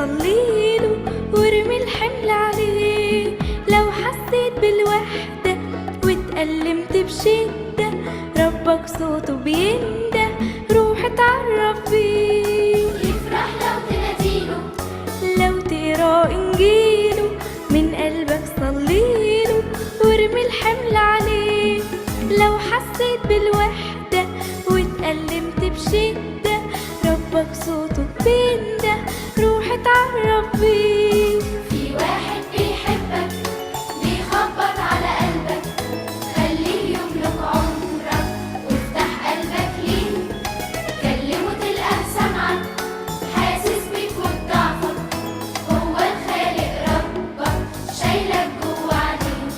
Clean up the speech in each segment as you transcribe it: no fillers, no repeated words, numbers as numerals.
صليله وارمي الحمل عليه. لو حسيت بالوحدة واتألمت بشدة، ربك صوته بينده، روح اتعرف بيه. يفرح لو تناديله، لو تقرا انجيله من قلبك صليله وارمي الحمل عليه. لو حسيت بالوحدة واتألمت بشدة، ربك صوته بينده، روح اتعرف بيه. في واحد بيحبك بيخبط على قلبك، خليه يملك عمرك وافتح قلبك ليه. كلمه تلقاه سمعك، حاسس بيك وبضعفك، هو الخالق ربك شايلك جوا عينيه.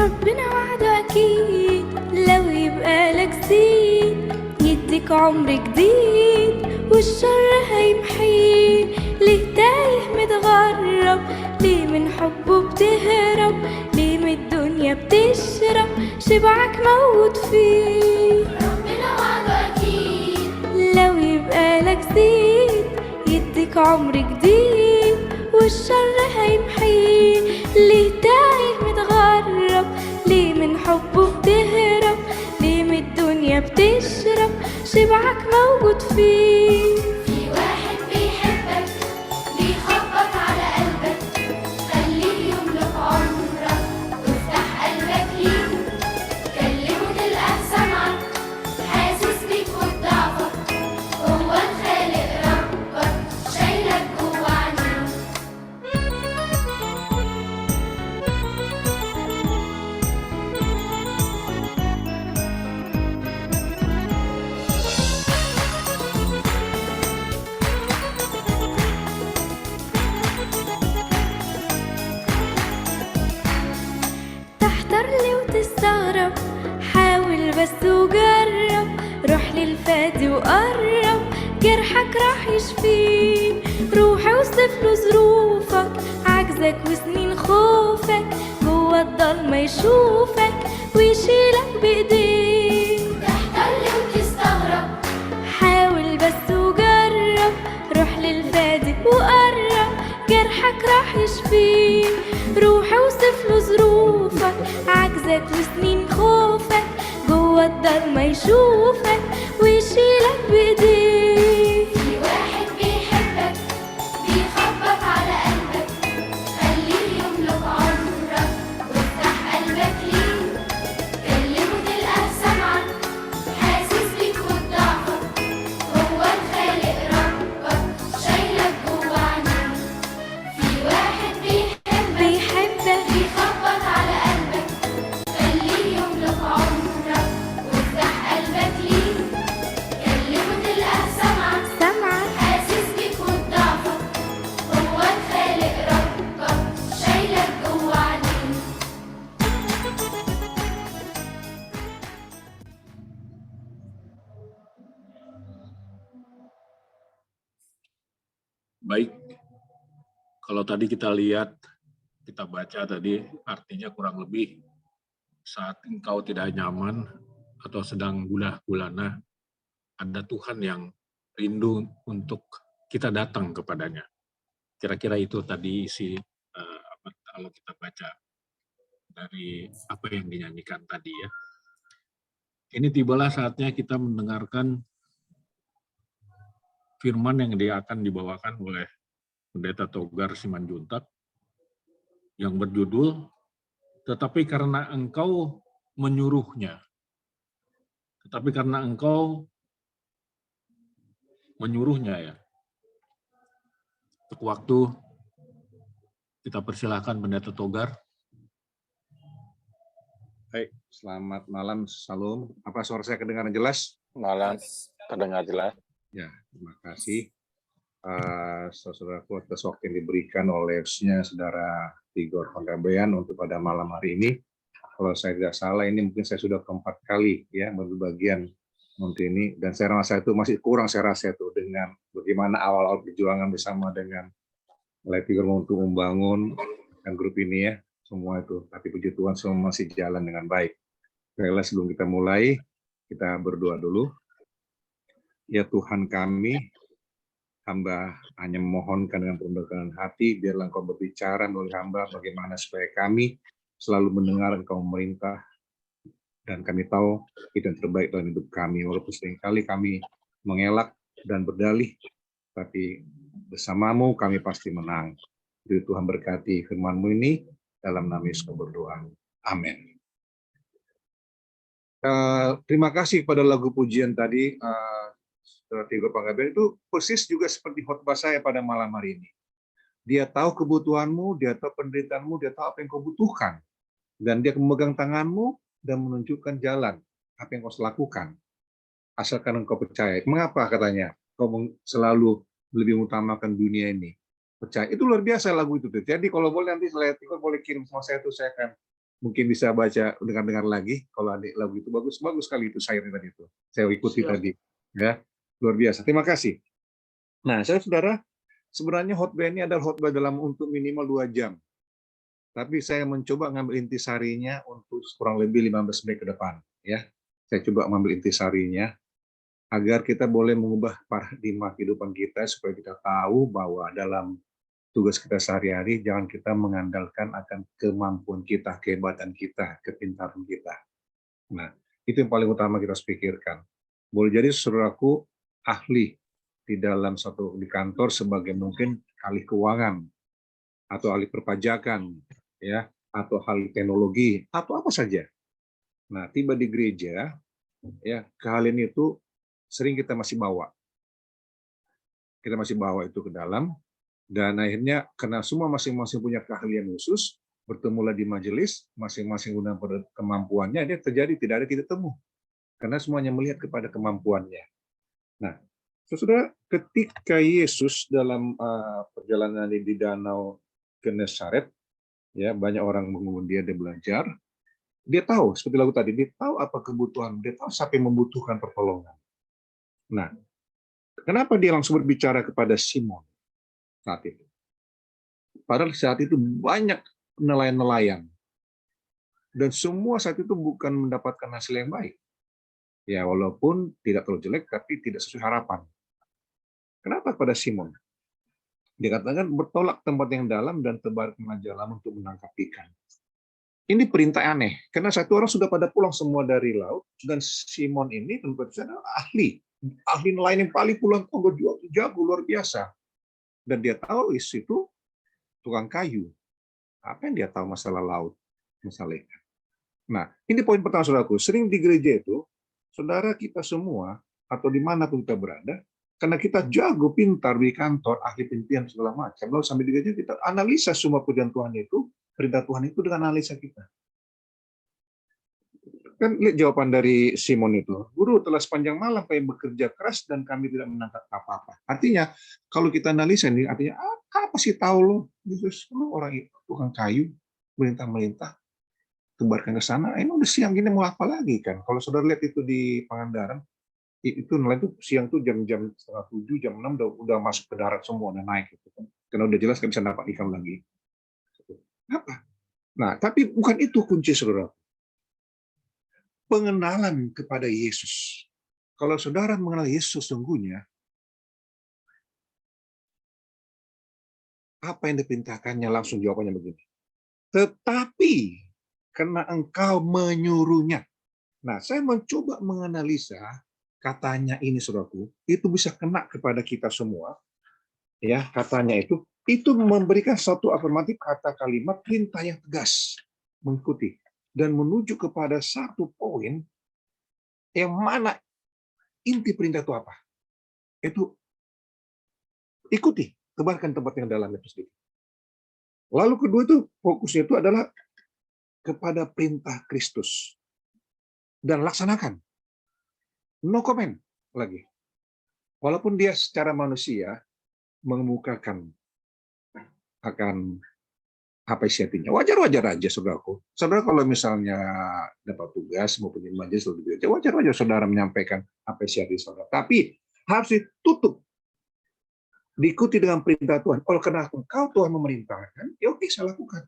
ربنا وعده أكيد لو يبقى لك زيد، يديك عمر جديد والشر هيمحيه. ليه تايه متغرب؟ ليه من حبه بتهرب؟ ليه من الدنيا بتشرب؟ شبعك موت فيه. ربنا وعده أكيد لو يبقى لك زيد، يديك عمر جديد والشر هيمحيه. ليه تايه متغرب؟ ليه من حبه بتهرب؟ ليه من الدنيا بتشرب؟ شبعك موجود فيه. في واحد بيحبك بيخبط على قلبك، خليه يملك عمرك وافتح قلبك ليه. كلمه تلقاه سمعك، حاسس بيك وبضعفك، هو الخالق ربك شايلك جوا عينيه. تحتار لي وتستغرب، حاول بس وجرب، روح للفادي وقرب، جرحك راح يشفيه. روح اوصف له ظروفك، عجزك وسنين خوفك، جوا الضلمة يشوفك ويشيلك بإيديه. تحتار لي وتستغرب، حاول بس وجرب، روح للفادي وقرب، جرحك راح يشفيه. روح اوصف له ظروفك، عجزك وسنين خوفك، جوا الضلمة يشوفك ويشيلك بإيديه. في واحد بيحبك بيخبط على قلبك، خليه يملك عمرك وافتح قلبك ليه. كلمه تلقاه سمعك، حاسس بيك وبضعفك، هو الخالق ربك شايلك جوا عينيه. في واحد بيحبك بيخبط على قلبك، خليه يملك عمرك وافتح قلبك ليه. كلمه تلقاه سمعك، حاسس بيك وبضعفك، هو الخالق ربك شايلك جوا عينيه. Baik, kalau tadi kita lihat, kita baca tadi, artinya kurang lebih saat engkau tidak nyaman atau sedang gundah gulana, ada Tuhan yang rindu untuk kita datang kepadanya. Kira-kira itu tadi isi kalau kita baca dari apa yang dinyanyikan tadi ya. Ini tibalah saatnya kita mendengarkan firman yang dia akan dibawakan oleh Pendeta Togar Simanjuntak yang berjudul "Tetapi karena engkau menyuruhnya." Tetapi karena engkau menyuruhnya ya. Untuk waktu kita persilahkan Pendeta Togar. Baik, selamat malam, Salam. Apa suara saya kedengaran jelas? Malam, terdengar jelas. Ya, terima kasih. Saudaraku atas waktu yang diberikan oleh Saudara Tigor Panggabean untuk pada malam hari ini. Kalau saya tidak salah, ini mungkin saya sudah keempat kali ya berbagian untuk ini, dan saya rasa itu masih kurang, saya rasa itu dengan bagaimana awal-awal perjuangan bersama dengan Tigor untuk membangun dan grup ini ya, semua itu. Tapi puji Tuhan semua masih jalan dengan baik. Baiklah, sebelum kita mulai, kita berdoa dulu. Ya Tuhan kami, Hamba hanya memohonkan dengan perendahan hati, biarlah Engkau berbicara melalui hamba bagaimana supaya kami selalu mendengar Engkau memerintah, dan kami tahu itu yang terbaik dalam hidup kami. Walaupun seringkali kami mengelak dan berdalih, tapi bersamamu kami pasti menang. Jadi Tuhan berkati firman-Mu ini, dalam nama Yesus berdoa. Amin. Terima kasih kepada lagu pujian tadi, Saudara Tigor Panggabean, itu persis juga seperti khotbah saya pada malam hari ini. Dia tahu kebutuhanmu, dia tahu penderitaanmu, dia tahu apa yang kau butuhkan. Dan dia memegang tanganmu dan menunjukkan jalan apa yang kau lakukan. Asalkan engkau percaya. Mengapa katanya kau selalu lebih utamakan dunia ini? Percaya. Itu luar biasa lagu itu. Jadi kalau boleh nanti Tigor boleh kirim sama saya tuh, saya akan mungkin bisa baca dengar-dengar lagi. Kalau adik lagu itu bagus sekali itu syairnya tadi itu. Saya ikuti tadi. Ya. Luar biasa. Terima kasih. Nah, saudara, sebenarnya khotbah ini adalah khotbah dalam untuk minimal 2 jam. Tapi saya mencoba mengambil intisarinya untuk kurang lebih 15 menit ke depan. Ya, saya coba mengambil intisarinya agar kita boleh mengubah paradigma kehidupan kita supaya kita tahu bahwa dalam tugas kita sehari-hari jangan kita mengandalkan akan kemampuan kita, kehebatan kita, kepintaran kita. Nah, itu yang paling utama kita harus pikirkan. Boleh jadi saudaraku ahli di dalam di kantor sebagai mungkin ahli keuangan atau ahli perpajakan, ya, atau ahli teknologi atau apa saja. Nah, tiba di gereja, ya, keahlian itu sering kita masih bawa. Kita masih bawa itu ke dalam, dan akhirnya karena semua masing-masing punya keahlian khusus, bertemulah di majelis, masing-masing guna kemampuannya, dia terjadi tidak ada titik temu. Karena semuanya melihat kepada kemampuannya. Nah, saudara, ketika Yesus dalam perjalanan di danau Genesaret, ya, banyak orang mengunjungi dia belajar. Dia tahu, seperti lagu tadi, dia tahu apa kebutuhan, dia tahu siapa yang membutuhkan pertolongan. Nah, kenapa dia langsung berbicara kepada Simon saat itu? Padahal saat itu banyak nelayan-nelayan, dan semua saat itu bukan mendapatkan hasil yang baik. Ya, walaupun tidak terlalu jelek, tapi tidak sesuai harapan. Kenapa pada Simon? Dikatakan bertolak tempat yang dalam dan tebarkanlah jalan untuk menangkap ikan. Ini perintah aneh, karena satu orang sudah pada pulang semua dari laut, dan Simon ini tentu saja ahli nelayan yang paling pulang tonggo jago luar biasa. Dan dia tahu itu tukang kayu. Apa yang dia tahu masalah laut, masalah ikan. Nah, ini poin pertama, saudaraku. Sering di gereja itu, saudara kita semua, atau dimanapun kita berada, karena kita jago, pintar di kantor, ahli pimpinan segala macam, lalu sampai di gereja kita analisa semua pujian Tuhan itu, perintah Tuhan itu dengan analisa kita. Kan lihat jawaban dari Simon itu, Guru telah sepanjang malam kami bekerja keras dan kami tidak menangkap apa-apa. Artinya, kalau kita analisa ini, artinya apa sih tahu lo? Yesus, lo orang itu tukang kayu, melintah-melintah, tebarkan ke sana. Ini udah siang gini mau apa lagi kan? Kalau saudara lihat itu di Pangandaran, itu nelayan itu siang tuh jam-jam 6:30, jam 6 udah masuk ke darat semua, udah naik gitu kan. Karena udah jelas kan bisa dapat ikan lagi. Apa? Nah, tapi bukan itu kunci, saudara. Pengenalan kepada Yesus. Kalau saudara mengenal Yesus sesungguhnya, apa yang diperintahkannya langsung jawabannya begini. Tetapi karena engkau menyuruhnya. Nah, saya mencoba menganalisa katanya ini, saudaraku, itu bisa kena kepada kita semua. Ya, katanya itu memberikan satu afirmatif kata kalimat perintah yang tegas, mengikuti dan menuju kepada satu poin yang mana inti perintah itu apa? Itu ikuti, tebarkan tempat yang dalam itu sendiri. Lalu kedua itu fokusnya itu adalah kepada perintah Kristus dan laksanakan. No comment lagi. Walaupun dia secara manusia mengemukakan akan apa isinya. Wajar-wajar aja, saudaraku. Saudara kalau misalnya dapat tugas maupun majelis lebih aja, wajar-wajar saudara menyampaikan apa isi saudara. Tapi harus ditutup, diikuti dengan perintah Tuhan. Kalau karena engkau Tuhan memerintahkan, ya oke, saya lakukan.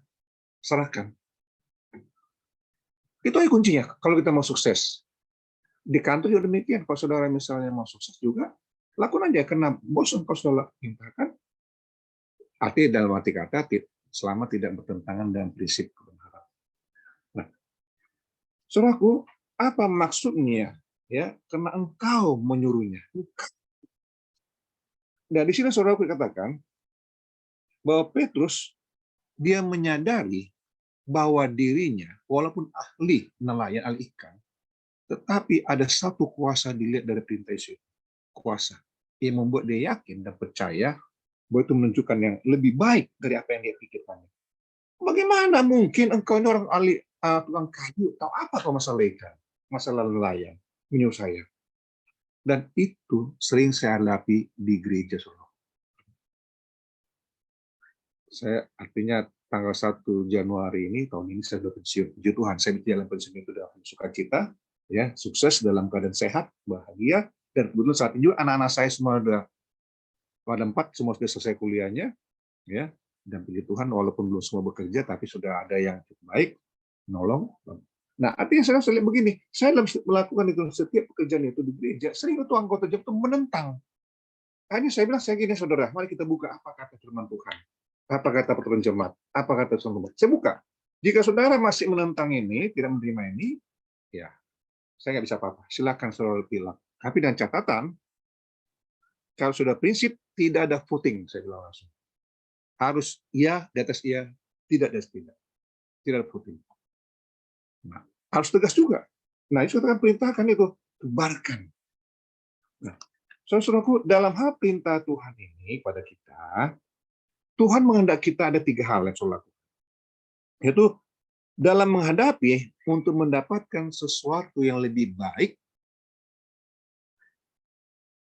Serahkan. Itu aja kuncinya kalau kita mau sukses. Di kantor juga demikian. Kalau saudara misalnya mau sukses juga, Lakukan aja karena bos engkau sudah perintahkan. Arti dalam arti kata selama tidak bertentangan dengan prinsip kebenaran. Nah, saudaraku, apa maksudnya? Ya, karena engkau menyuruhnya. Nah, di sini saudaraku dikatakan bahwa Petrus dia menyadari bahwa dirinya walaupun ahli nelayan, ahli ikan, tetapi ada satu kuasa dilihat dari perintah Yesus. Kuasa yang membuat dia yakin dan percaya bahwa itu menunjukkan yang lebih baik dari apa yang dia pikirkan. Bagaimana mungkin engkau ini orang ahli tukang kayu, tahu apa kau masalah ikan, masalah nelayan, menyuruh saya. Dan itu sering saya hadapi di gereja, saudara. Saya artinya tanggal 1 Januari ini, tahun ini saya sudah pensiun. Puji Tuhan, saya di dalam pensiun itu dalam sukacita, ya, sukses dalam keadaan sehat, bahagia, dan kebetulan saat ini juga anak-anak saya semua sudah pada 4 semua sudah selesai kuliahnya, ya, dan puji Tuhan walaupun belum semua bekerja, tapi sudah ada yang cukup baik, menolong. Nah, artinya saya lihat begini, saya dalam melakukan itu setiap pekerjaan itu di gereja, sering itu anggota jemaat itu menentang. Hanya saya bilang, saya gini saudara, mari kita buka apa kata firman Tuhan, apa kata peraturan jemaat, apa kata firman Tuhan. Saya buka. Jika saudara masih menentang ini, tidak menerima ini, ya saya nggak bisa apa-apa. Silakan saudara bilang. Tapi dengan catatan, kalau sudah prinsip, tidak ada voting, saya bilang langsung. Harus iya, di atas iya, tidak di atas tidak. Tidak ada voting. Nah, harus tegas juga. Nah, itu kita perintahkan itu, tebarkan. Nah, saudaraku, dalam hal perintah Tuhan ini pada kita, Tuhan menghendaki kita ada 3 hal yang saudara lakukan. Yaitu dalam menghadapi untuk mendapatkan sesuatu yang lebih baik,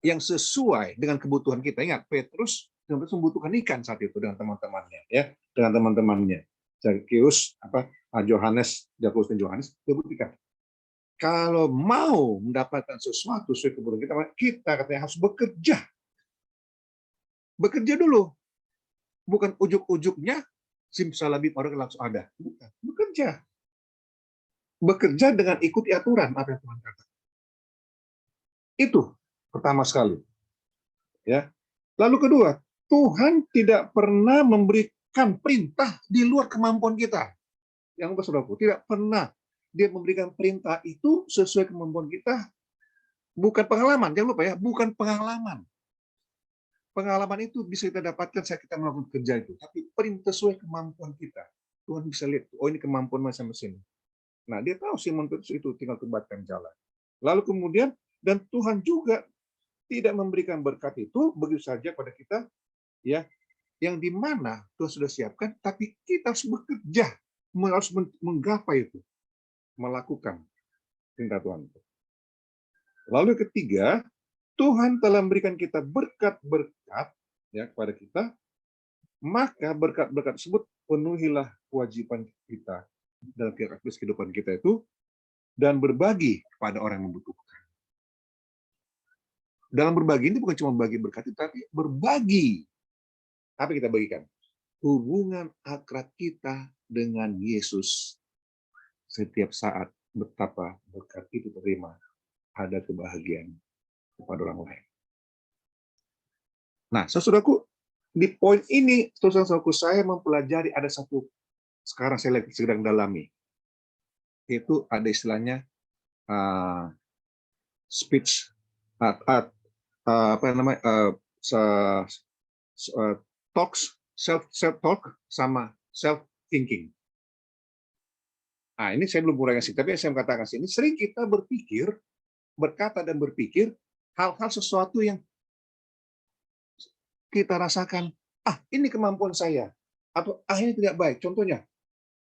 yang sesuai dengan kebutuhan kita. Ingat, Petrus membutuhkan ikan saat itu dengan teman-temannya, ya, dengan teman-temannya. Zakheus, Yohanes, Yakobus dan Yohanes, dia buktikan. Kalau mau mendapatkan sesuatu sesuai kebutuhan kita katanya harus bekerja. Bekerja dulu. Bukan ujuk-ujuknya, simsalabim orang langsung ada. Bukan. Bekerja. Bekerja dengan ikuti aturan, apa yang Tuhan katakan. Itu pertama sekali. Ya. Lalu kedua, Tuhan tidak pernah memberikan perintah di luar kemampuan kita. Yang saudaraku, tidak pernah dia memberikan perintah itu sesuai kemampuan kita. Bukan pengalaman, jangan lupa ya, bukan pengalaman. Pengalaman itu bisa kita dapatkan saat kita melakukan kerja itu, tapi perintah sesuai kemampuan kita. Tuhan bisa lihat, oh ini kemampuan masing-masing. Nah, dia tahu Simon Petrus itu tinggal tebarkan jalan. Lalu kemudian, dan Tuhan juga tidak memberikan berkat itu begitu saja pada kita, ya, yang di mana Tuhan sudah siapkan, tapi kita harus bekerja, harus menggapai itu, melakukan perintah Tuhan. Lalu ketiga, Tuhan telah memberikan kita berkat-berkat ya kepada kita, maka berkat-berkat tersebut penuhilah kewajiban kita dalam kehidupan kita itu dan berbagi kepada orang yang membutuhkan. Dalam berbagi ini bukan cuma bagi berkat, tapi berbagi. Apa kita bagikan? Hubungan akrab kita dengan Yesus. Setiap saat betapa berkat itu terima, ada kebahagiaan kepada orang lain. Nah, saudaraku, di poin ini, saudaraku, saya mempelajari ada satu, sekarang saya sedang dalami, yaitu ada istilahnya speech, talks, self-talk sama self-thinking. Nah, ini saya belum kurang sih, tapi saya katakan sini, sering kita berpikir, berkata dan berpikir hal-hal sesuatu yang kita rasakan, ini kemampuan saya, atau ini tidak baik. Contohnya,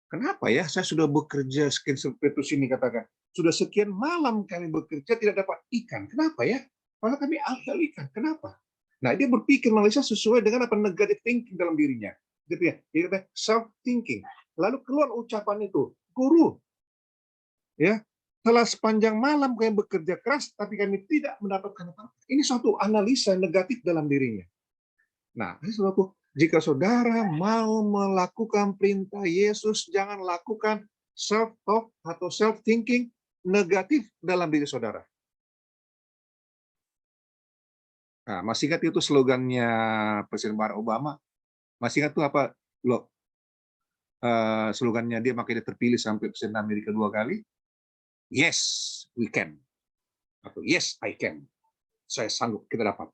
kenapa ya saya sudah bekerja sekian seperti ini katakan, sudah sekian malam kami bekerja tidak dapat ikan. Kenapa ya? Padahal kami ahli ikan. Kenapa? Nah, dia berpikir Malaysia sesuai dengan apa negative thinking dalam dirinya. Gitu ya. Dia self thinking. Lalu keluar ucapan itu, guru, ya. Setelah sepanjang malam kami bekerja keras, tapi kami tidak mendapatkan apa-apa. Ini suatu analisa negatif dalam dirinya. Nah, jika saudara mau melakukan perintah Yesus, jangan lakukan self-talk atau self-thinking negatif dalam diri saudara. Nah, masih ingat itu slogannya Presiden Barack Obama? Masih ingat tuh apa lo slogannya dia, makanya dia terpilih sampai Presiden Amerika 2 kali? Yes, we can. Atau yes, I can. Saya sanggup, kita dapat.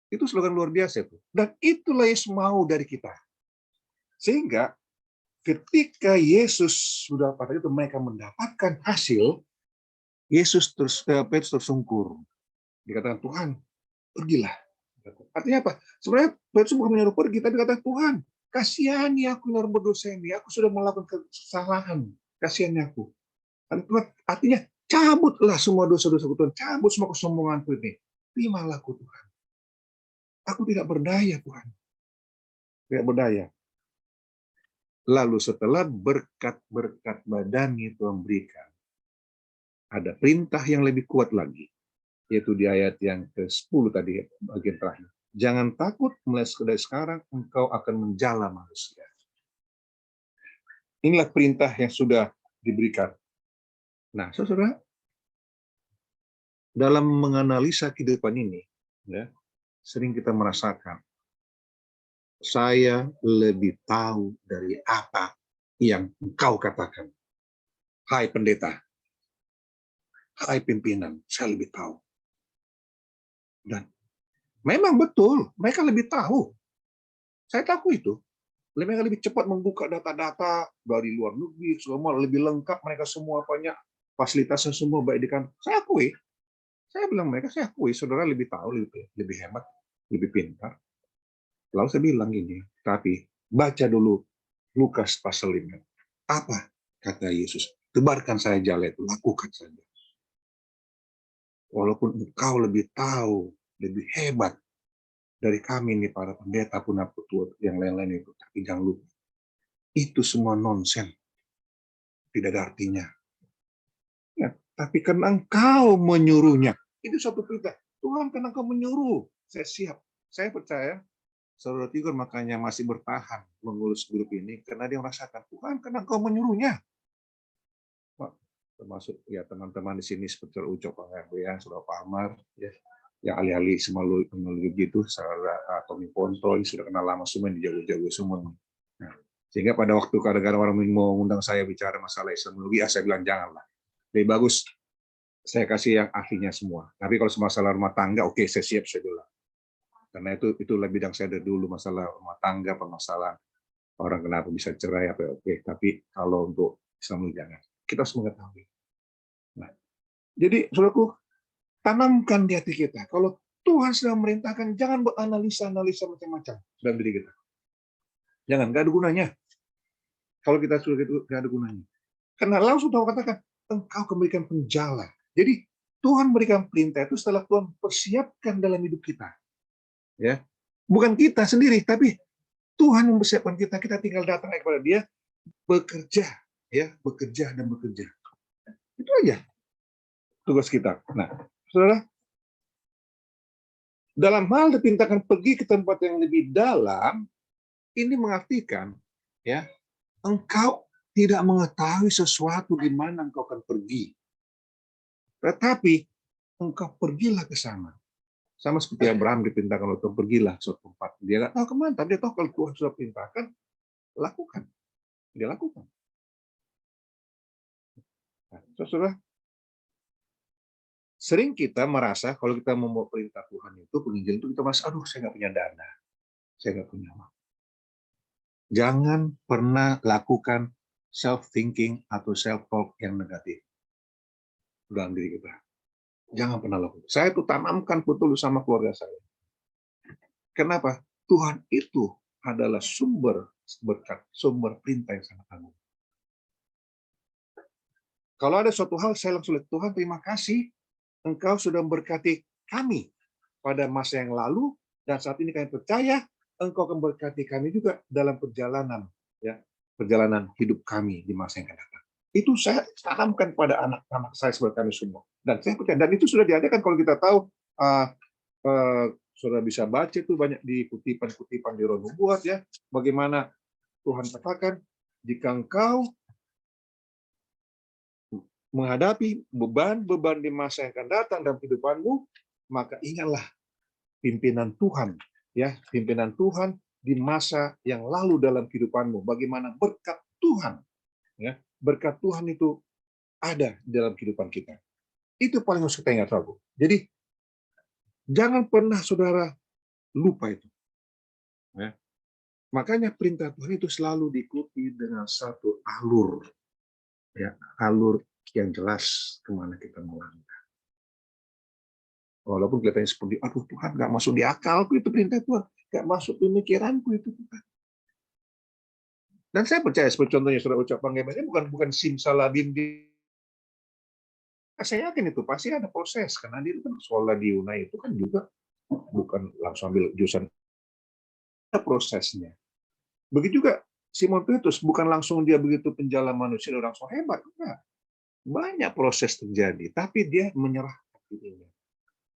Itu slogan luar biasa itu. Dan itulah Yesus mau dari kita. Sehingga ketika Yesus sudah pada itu mereka mendapatkan hasil, Petrus tersungkur. Dikatakan, Tuhan, pergilah. Artinya apa? Sebenarnya Petrus bukan menyuruh pergi, tapi kata Tuhan, kasihani aku yang berdosa ini. Aku sudah melakukan kesalahan. Kasihani aku. Artinya, cabutlah semua dosa-dosaku Tuhan. Cabut semua kesombonganku ini. Terimalah aku Tuhan. Aku tidak berdaya Tuhan. Tidak berdaya. Lalu setelah berkat-berkat badani Tuhan berikan, ada perintah yang lebih kuat lagi, yaitu di ayat yang ke-10 tadi, bagian terakhir. Jangan takut, mulai dari sekarang engkau akan menjala manusia. Inilah perintah yang sudah diberikan. Nah, saudara, dalam menganalisa kehidupan ini, ya, sering kita merasakan, saya lebih tahu dari apa yang engkau katakan. Hai pendeta, hai pimpinan, saya lebih tahu. Dan memang betul, mereka lebih tahu. Saya tahu itu. Mereka lebih cepat membuka data-data dari luar negeri, semua lebih lengkap, mereka semua banyak fasilitasnya semua baik di kantor. Saya akui. Saya bilang mereka, saya akui, saudara lebih tahu, lebih hebat, lebih pintar. Lalu saya bilang gini, tapi baca dulu Lukas pasal 5. Apa kata Yesus? Tebarkan saya jala itu, lakukan saja. Walaupun engkau lebih tahu, lebih hebat dari kami nih para pendeta pun petua yang lain-lain itu, tapi jangan lupa, itu semua nonsen, tidak ada artinya. Ya, tapi karena engkau menyuruhnya, itu suatu perintah. Tuhan, karena engkau menyuruh, saya siap. Saya percaya Saudara Tigor makanya masih bertahan mengurus grup ini karena dia merasakan Tuhan karena engkau menyuruhnya. Termasuk ya teman-teman di sini seperti Ucok Pak ya, Saudara Pak Amar, ya, yang alih-alih semua teknologi gitu, Saudara Tommy Ponto, sudah kenal lama semua, dijago-jago semua. Nah, sehingga pada waktu kadang-kadang orang mau undang saya bicara masalah teknologi, saya bilang janganlah. Lebih bagus saya kasih yang ahlinya semua. Tapi kalau masalah rumah tangga, oke, saya siap, saya bilang. Karena itulah bidang saya dari dulu, masalah rumah tangga, masalah orang kenapa bisa cerai, apa oke. Tapi kalau untuk Islam jangan. Kita harus mengetahui. Nah, jadi saudaraku, tanamkan di hati kita. Kalau Tuhan sedang merintahkan, jangan beranalisa-analisa macam-macam dalam diri kita. Jangan, nggak ada gunanya. Kalau kita sudah gitu, nggak ada gunanya. Karena langsung Tuhan katakan, engkau akan memberikan penjala. Jadi Tuhan berikan perintah itu setelah Tuhan persiapkan dalam hidup kita. Ya, bukan kita sendiri, tapi Tuhan mempersiapkan kita. Kita tinggal datang kepada Dia, bekerja, ya, bekerja dan bekerja. Itu aja tugas kita. Nah, saudara, dalam hal diperintahkan pergi ke tempat yang lebih dalam, ini mengartikan, ya, engkau tidak mengetahui sesuatu di mana engkau akan pergi, tetapi engkau pergilah ke sana. Sama seperti Abraham diperintahkan untuk pergilah ke suatu tempat. Dia nggak tahu kemana, tapi dia tahu kalau Tuhan sudah perintahkan, lakukan. Dia lakukan. Nah, saudara, sering kita merasa kalau kita mau perintah Tuhan itu, penginjil itu kita merasa, aduh saya nggak punya dana, saya nggak punya uang. Jangan pernah lakukan self-thinking atau self-talk yang negatif dalam diri kita. Jangan pernah lakukan. Saya itu tanamkan betul sama keluarga saya. Kenapa? Tuhan itu adalah sumber berkat, sumber perintah yang sangat agung. Kalau ada suatu hal, saya langsung lihat, Tuhan terima kasih, Engkau sudah memberkati kami pada masa yang lalu, dan saat ini kami percaya, Engkau akan berkati kami juga dalam perjalanan, ya, perjalanan hidup kami di masa yang akan datang. Itu saya tanamkan pada anak-anak saya seperti kami semua. Dan saya percaya, dan itu sudah diadakan kalau kita tahu, sudah bisa baca itu banyak di kutipan-kutipan di Roh Nubuat, ya, bagaimana Tuhan katakan, jika engkau menghadapi beban-beban di masa yang akan datang dalam kehidupanmu, maka ingatlah pimpinan Tuhan, ya, pimpinan Tuhan di masa yang lalu dalam kehidupanmu. Bagaimana berkat Tuhan, ya, berkat Tuhan itu ada dalam kehidupan kita. Itu paling harus kita ingat, Rabu. Jadi jangan pernah saudara lupa itu. Ya. Makanya perintah Tuhan itu selalu diikuti dengan satu alur, ya, alur yang jelas kemana kita melangkah. Walaupun kelihatannya seperti, aduh Tuhan, nggak masuk di akalku itu perintah Tuhan, nggak masuk pemikiranku itu Tuhan. Dan saya percaya seperti contohnya saudara ucapan ini bukan simsalabim di. Saya yakin itu pasti ada proses karena dia kan sekolah di Unai itu kan juga bukan langsung ambil jurusan, ada prosesnya. Begitu juga Simon Petrus bukan langsung dia begitu penjala manusia dan langsung hebat, enggak. Banyak proses terjadi, tapi dia menyerahkan dirinya.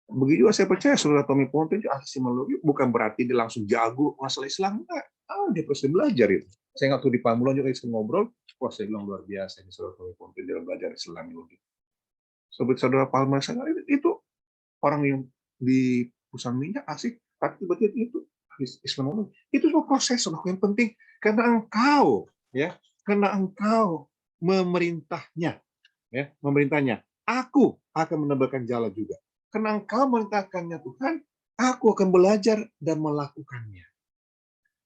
Begitu juga saya percaya saudara Tommy Ponte ahli bukan berarti dia langsung jago masalah Islam, enggak. Dia pasti belajar itu. Saya nggak tahu di Pamulan juga saya ngobrol, wah saya bilang luar biasa ini saudara Tommy Ponte dalam belajar Islam itu. Saudara Palmer itu orang yang di perusahaan minyak asik, tapi tiba-tiba itu Islam itu semua proses yang penting karena engkau memerintahnya, ya, memerintahnya. Aku akan menebarkan jalan juga. Karena engkau memerintahkannya Tuhan, aku akan belajar dan melakukannya.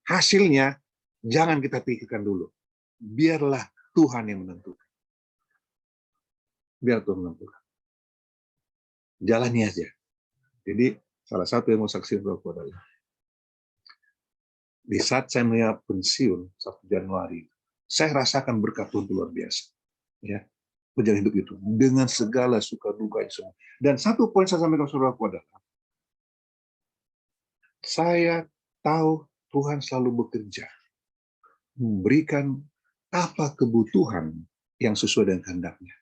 Hasilnya jangan kita pikirkan dulu. Biarlah Tuhan yang menentukan. Biar Tuhan menentukan. Jalani aja. Jadi salah satu yang mau saksikan adalah di saat saya melihat pensiun 1 Januari, saya rasakan berkat Tuhan luar biasa. Ya, berjalan hidup itu dengan segala suka duka itu semua. Dan satu poin saya sampaikan saudaraku adalah saya tahu Tuhan selalu bekerja memberikan apa kebutuhan yang sesuai dengan kehendaknya.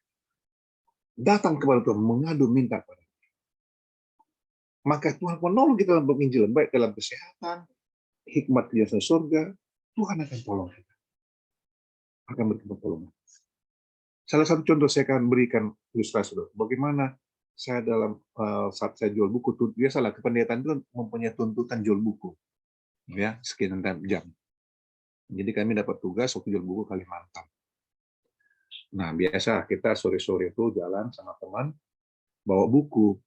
Datang kepada Tuhan, mengadu minta pada maka Tuhan menolong kita dalam penginjilan, baik dalam kesehatan, hikmat kerjasama surga, Tuhan akan tolong kita. Akan berikan pertolongan. Salah satu contoh saya akan berikan ilustrasi, bagaimana saya dalam saat saya jual buku, biasalah kependetaan itu mempunyai tuntutan jual buku, ya, sekian jam. Jadi kami dapat tugas waktu jual buku Kalimantan. Nah biasa kita sore-sore itu jalan sama teman, bawa buku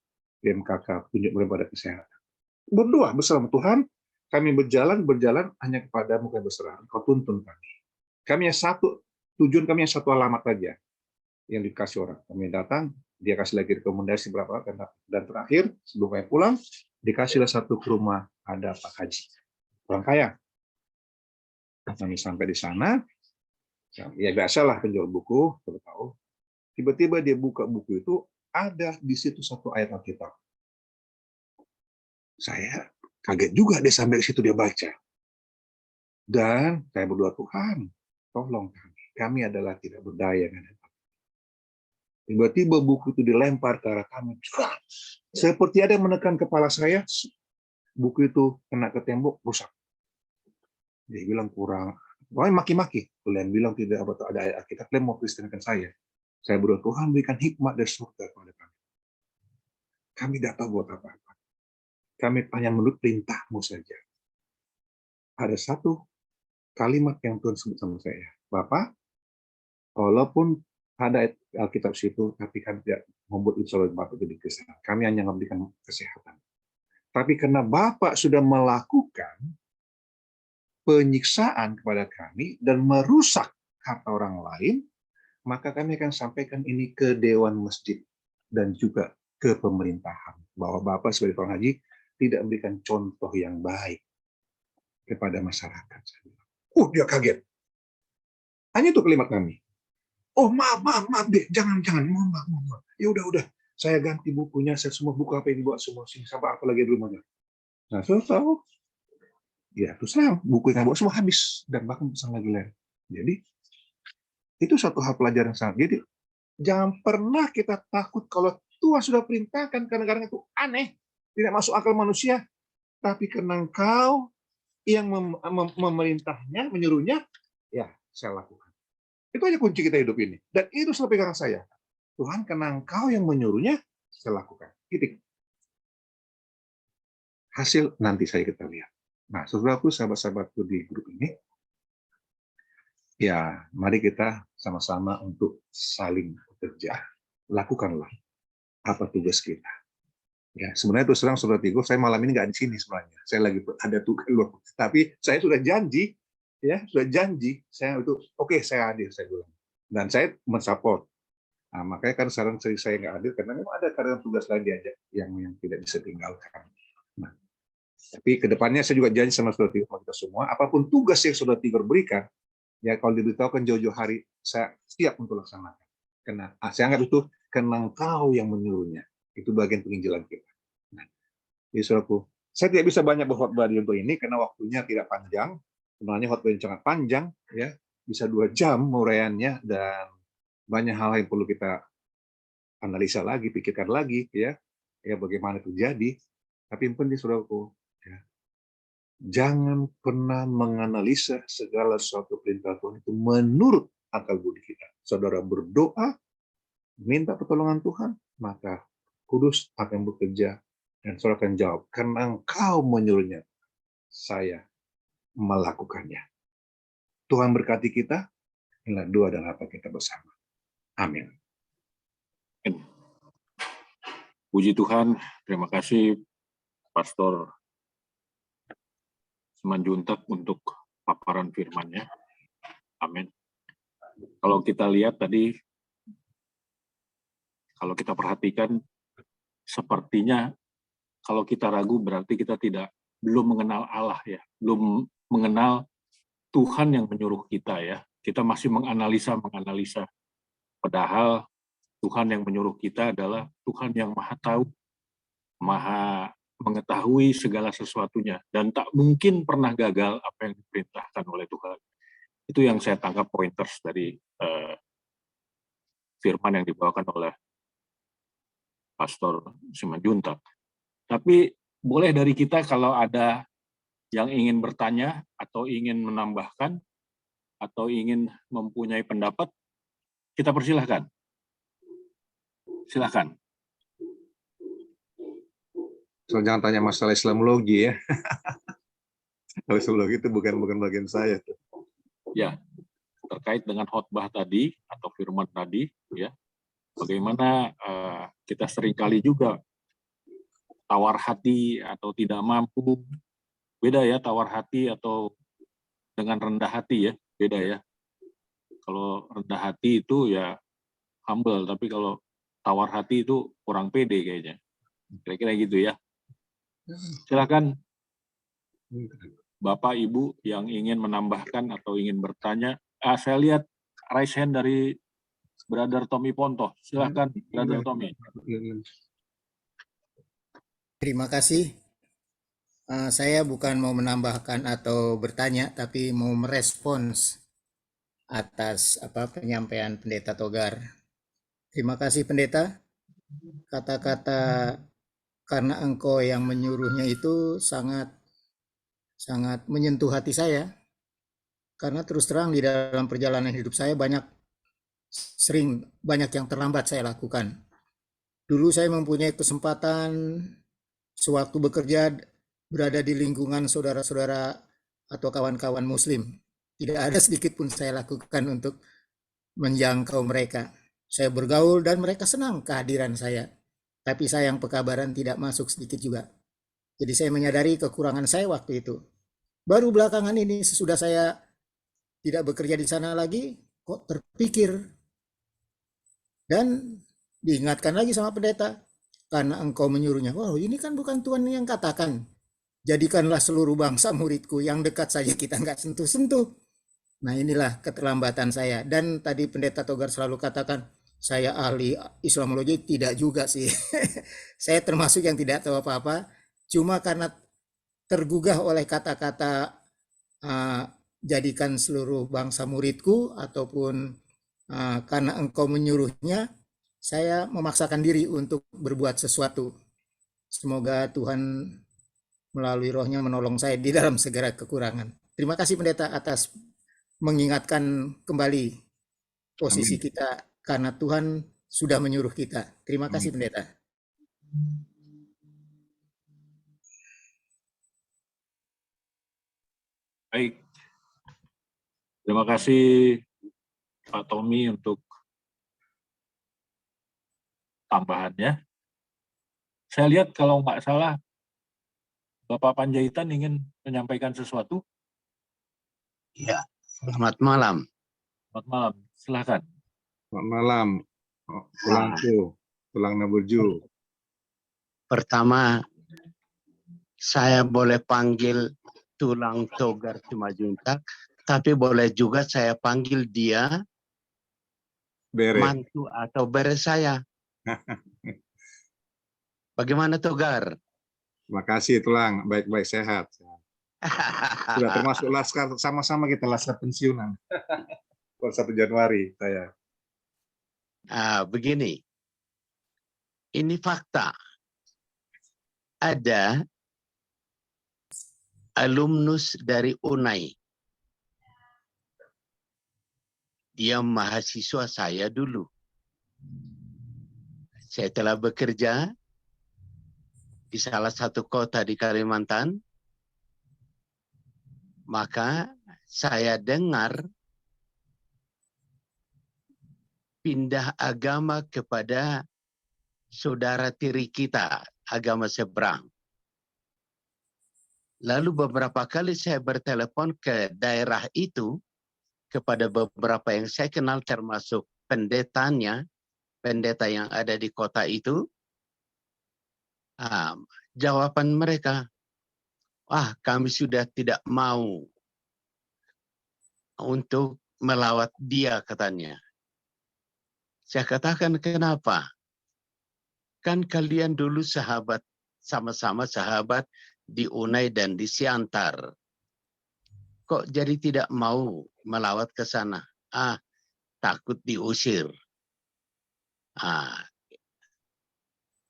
MKK, tunjuk kepada kesehatan. Berdoa bersama Tuhan, kami berjalan hanya kepadamu kami berserah. Kau tuntun kami. Tujuan kami yang satu alamat saja yang dikasih orang. Kami datang, dia kasih lagi rekomendasi berapa, dan terakhir sebelum kami pulang, dikasihlah satu ke rumah ada Pak Haji, orang kaya. Kami sampai di sana, ya biasalah penjual buku, tahu. Tiba-tiba dia buka buku itu, ada di situ satu ayat Alkitab. Saya kaget juga dia sampai di situ dia baca. Dan saya berdoa, Tuhan, tolong kami adalah tidak berdaya. Tiba-tiba buku itu dilempar ke arah kami. Seperti ada yang menekan kepala saya, buku itu kena ke tembok, rusak. Dia bilang kurang, maki-maki. Kalian bilang tidak ada ayat Alkitab, kalian mau kristenkan saya. Saya berdoa, Tuhan berikan hikmat dari surga kepada kami. Kami tidak tahu buat apa-apa. Kami hanya menurut perintah-Mu saja. Ada satu kalimat yang Tuhan sebut sama saya. Bapak, walaupun ada Alkitab situ, tapi kami tidak membuat insolid Bapak jadi kesehatan. Kami hanya memberikan kesehatan. Tapi karena Bapak sudah melakukan penyiksaan kepada kami dan merusak harta orang lain, maka kami akan sampaikan ini ke Dewan Masjid dan juga ke pemerintahan. Bahwa Bapak sebagai orang haji tidak memberikan contoh yang baik kepada masyarakat. Dia kaget. Hanya itu kalimat kami. Oh maaf deh, jangan, mohon maaf. Ya udah, saya ganti bukunya, saya semua buku apa yang dibawa semua sini, sampai apa lagi di rumahnya. Nah, saya tahu. Ya, terus terang buku yang bawa semua habis dan bahkan pesan lagi lain. Jadi itu satu hal pelajaran yang sangat. Jadi jangan pernah kita takut kalau Tuhan sudah perintahkan, kadang-kadang itu aneh, tidak masuk akal manusia, tapi karena Engkau yang memerintahnya, menyuruhnya, ya saya lakukan. Itu aja kunci kita hidup ini. Dan itu selalu pegangan saya. Tuhan, karena Engkau yang menyuruhnya, saya lakukan. Titik. Hasil nanti saya kita lihat. Nah, saudaraku, sahabat-sahabatku di grup ini, ya mari kita sama-sama untuk saling bekerja. Lakukanlah apa tugas kita. Ya, sebenarnya terus terang Saudara Tigo, saya malam ini nggak di sini sebenarnya. Saya lagi ada tugas loh. Tapi saya sudah janji, ya sudah janji. Saya itu oke, saya hadir, saya bilang. Dan saya mensupport. Nah, makanya kan sekarang saya nggak hadir karena memang ada kadang tugas lain diajak yang tidak bisa tinggalkan. Nah, tapi kedepannya saya juga janji sama Saudara Tigo, sama kita semua, apapun tugas yang Saudara Tigo berikan, ya kalau diberitahukan jauh-jauh hari, saya siap untuk laksanakan. Karena saya anggap itu karena Engkau yang menyuruhnya. Itu bagian penginjilan kita. Nah, jadi saudaraku, saya tidak bisa banyak berkhotbah untuk ini karena waktunya tidak panjang. Sebenarnya khotbah yang sangat panjang, ya bisa 2 jam uraiannya, dan banyak hal yang perlu kita analisa lagi, pikirkan lagi, ya bagaimana terjadi. Tapi yang penting saudaraku, ya, jangan pernah menganalisa segala sesuatu perintah Tuhan itu menurut akal budi kita. Saudara berdoa, minta pertolongan Tuhan, maka Kudus akan bekerja dan saudara akan jawab, karena Engkau menyuruhnya, saya melakukannya. Tuhan berkati kita. Inilah doa dan harapan kita bersama. Amin. Puji Tuhan, terima kasih Pastor Simanjuntak untuk paparan firman-Nya. Amin. Kalau kita lihat tadi, kalau kita perhatikan, sepertinya kalau kita ragu berarti kita belum mengenal Allah, ya, belum mengenal Tuhan yang menyuruh kita, ya. Kita masih menganalisa. Padahal Tuhan yang menyuruh kita adalah Tuhan yang Maha Tahu, Maha mengetahui segala sesuatunya, dan tak mungkin pernah gagal apa yang diperintahkan oleh Tuhan. Itu yang saya tangkap pointers dari firman yang dibawakan oleh Pastor Simanjuntak. Tapi boleh dari kita kalau ada yang ingin bertanya atau ingin menambahkan atau ingin mempunyai pendapat, kita persilahkan. Silakan. So, jangan tanya masalah Islamologi, ya. Kalau Islamologi itu bukan bagian saya. Ya, terkait dengan khotbah tadi atau firman tadi, ya. Bagaimana kita seringkali juga tawar hati atau tidak mampu. Beda ya, tawar hati atau dengan rendah hati, ya, beda ya. Kalau rendah hati itu ya humble, tapi kalau tawar hati itu kurang pede kayaknya. Kira-kira gitu ya. Silakan Bapak Ibu yang ingin menambahkan atau ingin bertanya. Saya lihat raise hand dari Brother Tommy Ponto. Silakan Brother Tommy. Terima kasih. Saya bukan mau menambahkan atau bertanya, tapi mau merespons atas penyampaian Pendeta Togar. Terima kasih Pendeta. Kata-kata karena Engkau yang menyuruhnya itu sangat menyentuh hati saya. Karena terus terang di dalam perjalanan hidup saya banyak yang terlambat saya lakukan. Dulu saya mempunyai kesempatan sewaktu bekerja berada di lingkungan saudara-saudara atau kawan-kawan muslim. Tidak ada sedikit pun saya lakukan untuk menjangkau mereka. Saya bergaul dan mereka senang kehadiran saya. Tapi sayang pekabaran tidak masuk sedikit juga. Jadi saya menyadari kekurangan saya waktu itu. Baru belakangan ini sesudah saya tidak bekerja di sana lagi, kok terpikir dan diingatkan lagi sama pendeta, karena Engkau menyuruhnya. Wow, ini kan bukan Tuhan yang katakan, jadikanlah seluruh bangsa muridku, yang dekat saja kita nggak sentuh-sentuh. Nah, inilah keterlambatan saya. Dan tadi Pendeta Togar selalu katakan, saya ahli Islamologi, tidak juga sih. Saya termasuk yang tidak tahu apa-apa, cuma karena tergugah oleh kata-kata jadikan seluruh bangsa muridku, ataupun karena Engkau menyuruhnya, saya memaksakan diri untuk berbuat sesuatu. Semoga Tuhan melalui Roh-Nya menolong saya di dalam segala kekurangan. Terima kasih Pendeta atas mengingatkan kembali posisi kita, karena Tuhan sudah menyuruh kita. Terima kasih Pendeta. Baik. Terima kasih Pak Tommy untuk tambahannya. Saya lihat kalau nggak salah Bapak Panjaitan ingin menyampaikan sesuatu. Ya, selamat malam. Selamat malam, silakan. Selamat malam, tulangku, tulang Naburju. Pertama, saya boleh panggil Tulang Togar Simajuntak, tapi boleh juga saya panggil dia Bere. mantu atau bere saya. Bagaimana Togar? Makasih tulang, baik-baik sehat. Sudah termasuk laskar, sama-sama kita laskar pensiunan. Per 1 Januari saya. Begini, ini fakta. Ada alumnus dari UNAI. Dia mahasiswa saya dulu. Saya telah bekerja di salah satu kota di Kalimantan. Maka saya dengar pindah agama kepada saudara tiri kita, agama seberang. Lalu beberapa kali saya bertelepon ke daerah itu, kepada beberapa yang saya kenal termasuk pendetanya, pendeta yang ada di kota itu. Jawaban mereka, kami sudah tidak mau untuk melawat dia, katanya. Saya katakan, kenapa? Kan kalian dulu sahabat, sama-sama sahabat di UNAI dan di Siantar. Kok jadi tidak mau melawat ke sana? Takut diusir.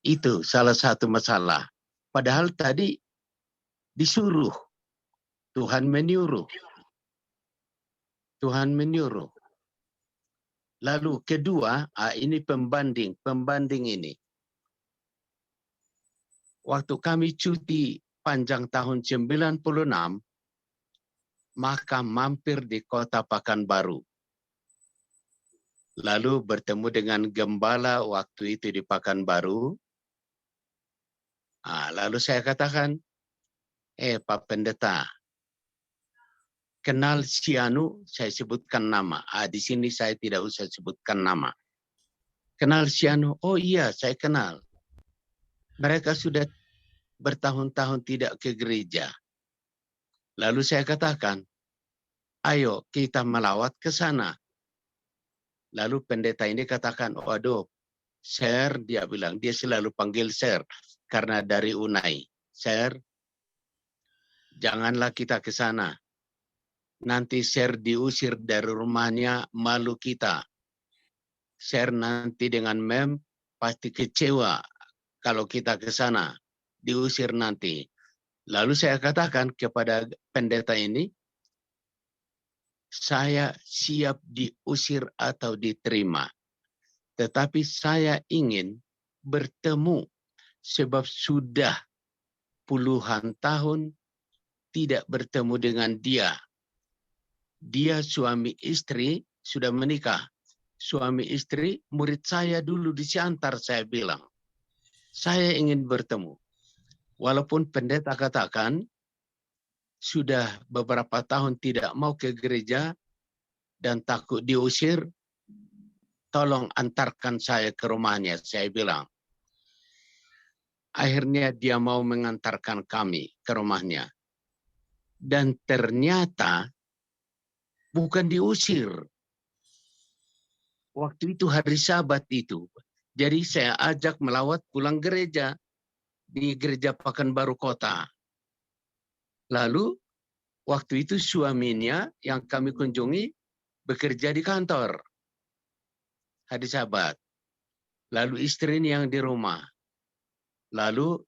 Itu salah satu masalah. Padahal tadi disuruh. Tuhan menyuruh. Tuhan menyuruh. Lalu kedua, ini pembanding ini. Waktu kami cuti panjang tahun 96, maka mampir di kota Pekanbaru. Lalu bertemu dengan gembala waktu itu di Pekanbaru. Lalu saya katakan, Pak Pendeta, kenal si Anu, saya sebutkan nama. Di sini saya tidak usah sebutkan nama. Kenal si Anu, oh iya saya kenal. Mereka sudah bertahun-tahun tidak ke gereja. Lalu saya katakan, ayo kita melawat ke sana. Lalu pendeta ini katakan, waduh, Sir, dia bilang, dia selalu panggil Sir, karena dari UNAI. Sir, janganlah kita ke sana. Nanti Sir diusir dari rumahnya, malu kita. Sir nanti dengan mem pasti kecewa kalau kita ke sana, diusir nanti. Lalu saya katakan kepada pendeta ini, saya siap diusir atau diterima. Tetapi saya ingin bertemu sebab sudah puluhan tahun tidak bertemu dengan dia. Dia suami istri sudah menikah. Suami istri murid saya dulu di Siantar, saya bilang. Saya ingin bertemu. Walaupun pendeta katakan sudah beberapa tahun tidak mau ke gereja dan takut diusir, tolong antarkan saya ke rumahnya, saya bilang. Akhirnya dia mau mengantarkan kami ke rumahnya. Dan ternyata bukan diusir. Waktu itu hari Sabat itu. Jadi saya ajak melawat pulang gereja di gereja Pekanbaru Kota. Lalu waktu itu suaminya yang kami kunjungi bekerja di kantor hari Sabat. Lalu istrinya yang di rumah. Lalu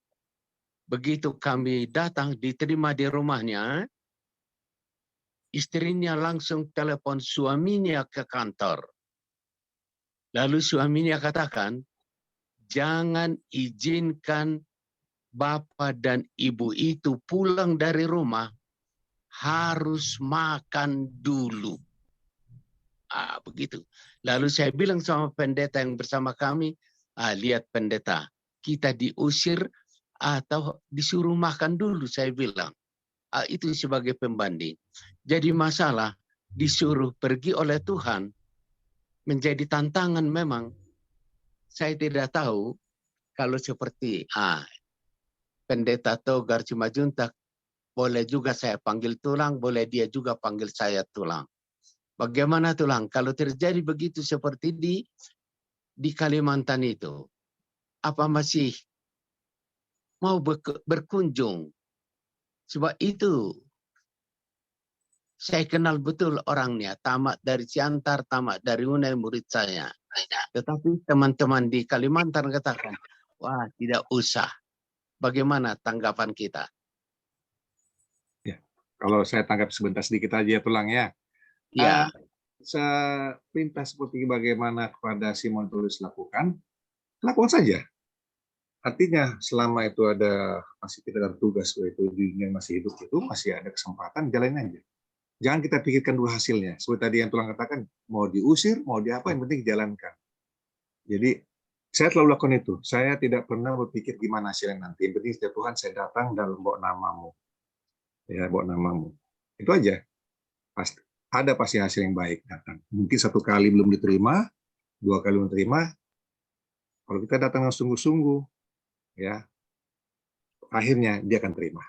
begitu kami datang diterima di rumahnya, istrinya langsung telepon suaminya ke kantor. Lalu suaminya katakan, jangan izinkan bapak dan ibu itu pulang dari rumah harus makan dulu. Begitu. Lalu saya bilang sama pendeta yang bersama kami, lihat pendeta, kita diusir atau disuruh makan dulu, saya bilang. Itu sebagai pembanding. Jadi masalah disuruh pergi oleh Tuhan menjadi tantangan memang. Saya tidak tahu kalau seperti pendeta Togar Simajuntak, boleh juga saya panggil tulang, boleh dia juga panggil saya tulang. Bagaimana tulang? Kalau terjadi begitu seperti di Kalimantan itu, apa masih mau berkunjung? Sebab itu saya kenal betul orangnya, tamat dari Siantar, tamat dari Unai, murid saya. Tetapi teman-teman di Kalimantan katakan, wah tidak usah. Bagaimana tanggapan kita? Ya, kalau saya tangkap sebentar sedikit aja tulang ya. Ya, Perintah seperti bagaimana kepada Simon Tulus lakukan saja. Artinya selama itu masih kita dalam tugas, itu dunia masih hidup, itu masih ada kesempatan, jalanin aja. Jangan kita pikirkan dulu hasilnya. Seperti tadi yang tulang katakan, mau diusir, mau diapa, yang penting jalankan. Jadi saya selalu lakukan itu. Saya tidak pernah berpikir gimana hasilnya nanti. Yang penting setiap Tuhan saya datang dalam bawa namamu. Ya, bawa namamu. Itu aja. Pasti hasil yang baik datang. Mungkin 1 kali belum diterima, 2 kali belum diterima. Kalau kita datang dengan sungguh-sungguh, ya, akhirnya dia akan terima.